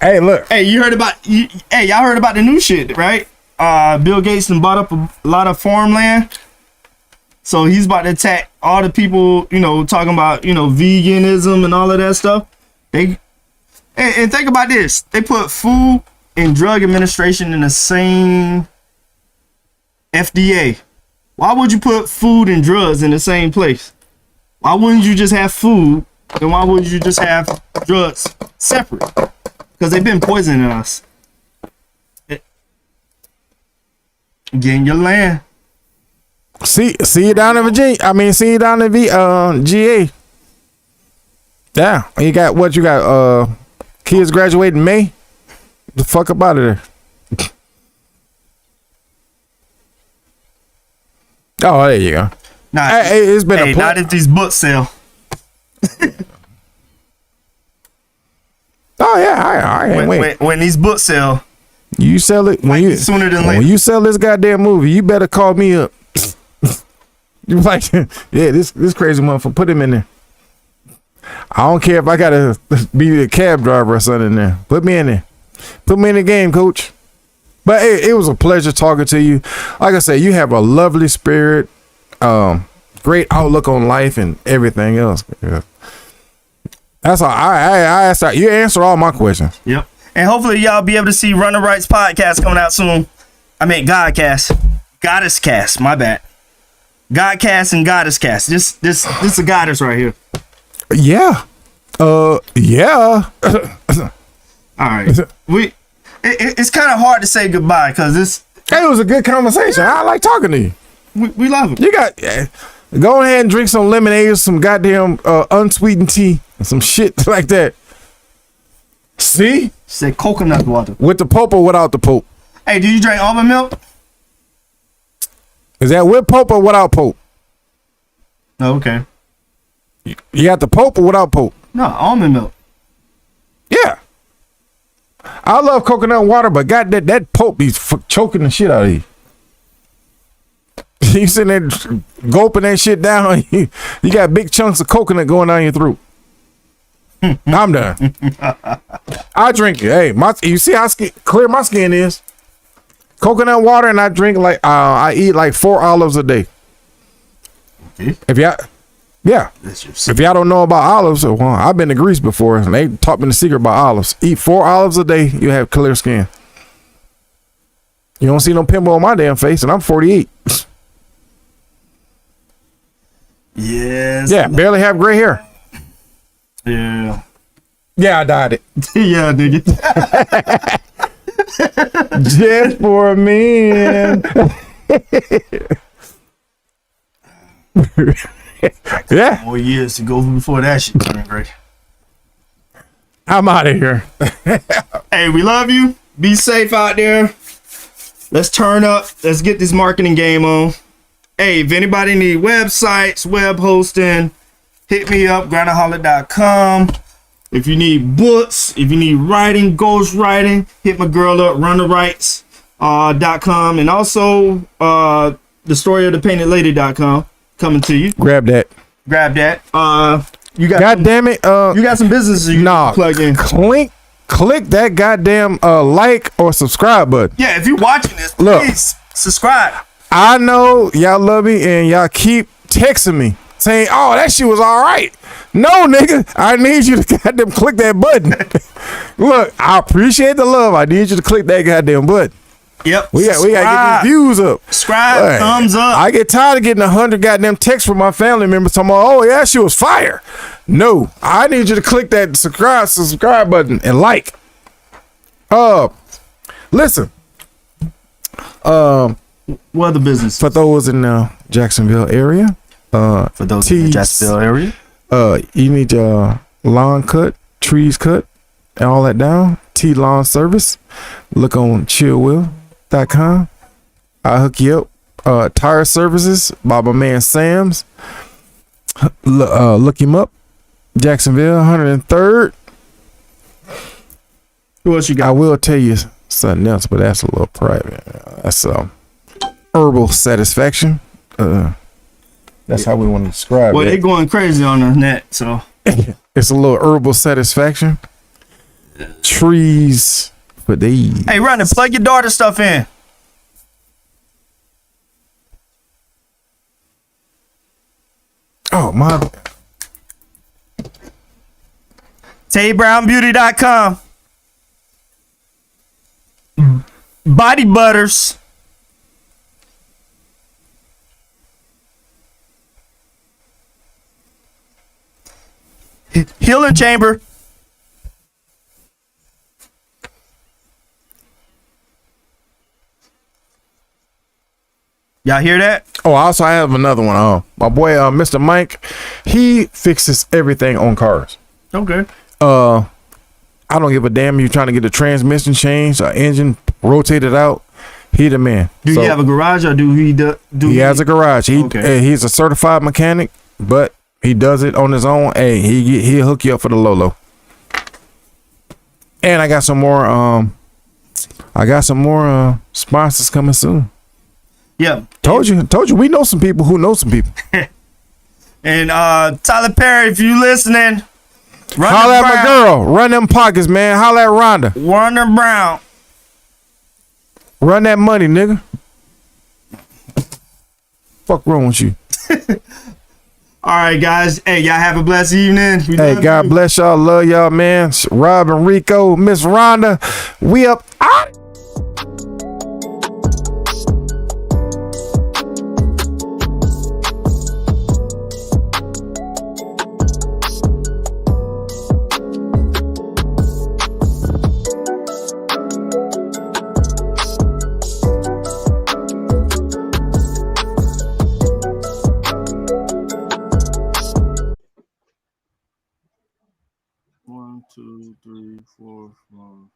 Hey, look. Hey, y'all heard about the new shit, right? Bill Gates done bought up a lot of farmland. So he's about to attack all the people, talking about, veganism and all of that stuff. And think about this. They put Food and Drug Administration in the same FDA. Why would you put food and drugs in the same place? Why wouldn't you just have food? And why would you just have drugs separate? Because they've been poisoning us. Getting your land. See you down in Virginia. I mean, see you down in GA. Yeah, you got kids graduating May. The fuck up out of there. Oh, there you go. Hey, it's been a not if these books sell. Oh yeah, I ain't wait. When these books sell, you sell it sooner than later. When you sell this goddamn movie, you better call me up. You like, yeah, this crazy motherfucker. Put him in there. I don't care if I gotta be the cab driver or something in there. Put me in there. Put me in the game, coach. But it was a pleasure talking to you. Like I said, you have a lovely spirit, great outlook on life and everything else. Yeah. That's all. I asked. You answered all my questions. Yep. And hopefully y'all be able to see Running Rights podcast coming out soon. I mean Godcast, Goddess Cast. My bad. Godcast and Goddess Cast. This a goddess right here. Yeah. Yeah. All right. It's kind of hard to say goodbye because It was a good conversation. I like talking to you. we love it. You got go ahead and drink some lemonade or some goddamn unsweetened tea and some shit like that. See? Say coconut water. With the Pope or without the Pope? Hey, do you drink almond milk? Is that with Pope or without Pope? Oh, okay. You got the Pope or without Pope? No, almond milk. Yeah. I love coconut water, but God, that Pope be choking the shit out of you. You sitting there gulping that shit down. You got big chunks of coconut going down your throat. I'm done. I drink it. Hey, you see how clear my skin is? Coconut water, and I drink like I eat like 4 olives a day. Okay. If y'all don't know about olives, well, I've been to Greece before, and they taught me the secret about olives. Eat 4 olives a day, you have clear skin. You don't see no pimple on my damn face, and I'm 48. Yes. Yeah, barely have gray hair. Yeah. Yeah, I dyed it. Yeah, nigga. Just for a man. Yeah. More years to go before that shit turned great. I'm out of here. Hey, we love you. Be safe out there. Let's turn up. Let's get this marketing game on. Hey, if anybody need websites, web hosting, hit me up, grindaholic.com. If you need books, if you need writing, ghost writing, hit my girl up, runtherights.com, and also the story of the painted lady.com coming to you. Grab that. You got God damn it. you got some businesses you can plug in. Click that goddamn like or subscribe button. Yeah, if you're watching this, Look. please subscribe. I know y'all love me and y'all keep texting me saying, oh, that shit was all right. No, nigga, I need you to goddamn click that button. Look, I appreciate the love. I need you to click that goddamn button. Yep. We got to get these views up. Subscribe, Right. thumbs up. I get tired of getting 100 goddamn texts from my family members talking about, oh, yeah, she was fire. No, I need you to click that subscribe button and like. Listen. What other business? For those in the Jacksonville area, For those in the Jacksonville area. you need your lawn cut, trees cut, and all that down. T Lawn Service. Look on chillwill.com. I'll hook you up. Tire services by my man Sam's. Look him up. Jacksonville, 103rd. Who else you I got? will tell you something else, but that's a little private. That's herbal satisfaction. That's how we want to describe Well, it. they going crazy on the net, so. It's a little herbal satisfaction. Trees for these. Hey, run and plug your daughter stuff in. Oh my! TayBrownBeauty.com. Body butters. Healing Chamber. Y'all hear that? Oh, also I have another one. My boy, Mr. Mike, he fixes everything on cars. Okay. I don't give a damn if you're trying to get the transmission changed, or engine rotated out. He the man. Do So, you have a garage or do he do? He has a garage. He's a certified mechanic, but he does it on his own. Hey, he'll hook you up for the Lolo. And I got some more. Sponsors coming soon. Yeah. Told you. We know some people who know some people. And Tyler Perry, if you listening, Holla at my girl. Run them pockets, man. Holla at Rhonda. Warner Brown. Run that money, nigga. Fuck wrong with you? All right, guys. Hey, y'all have a blessed evening. Hey, God bless y'all. Love y'all, man. Rob and Rico, Miss Rhonda. We up out. One, two, three, four, five.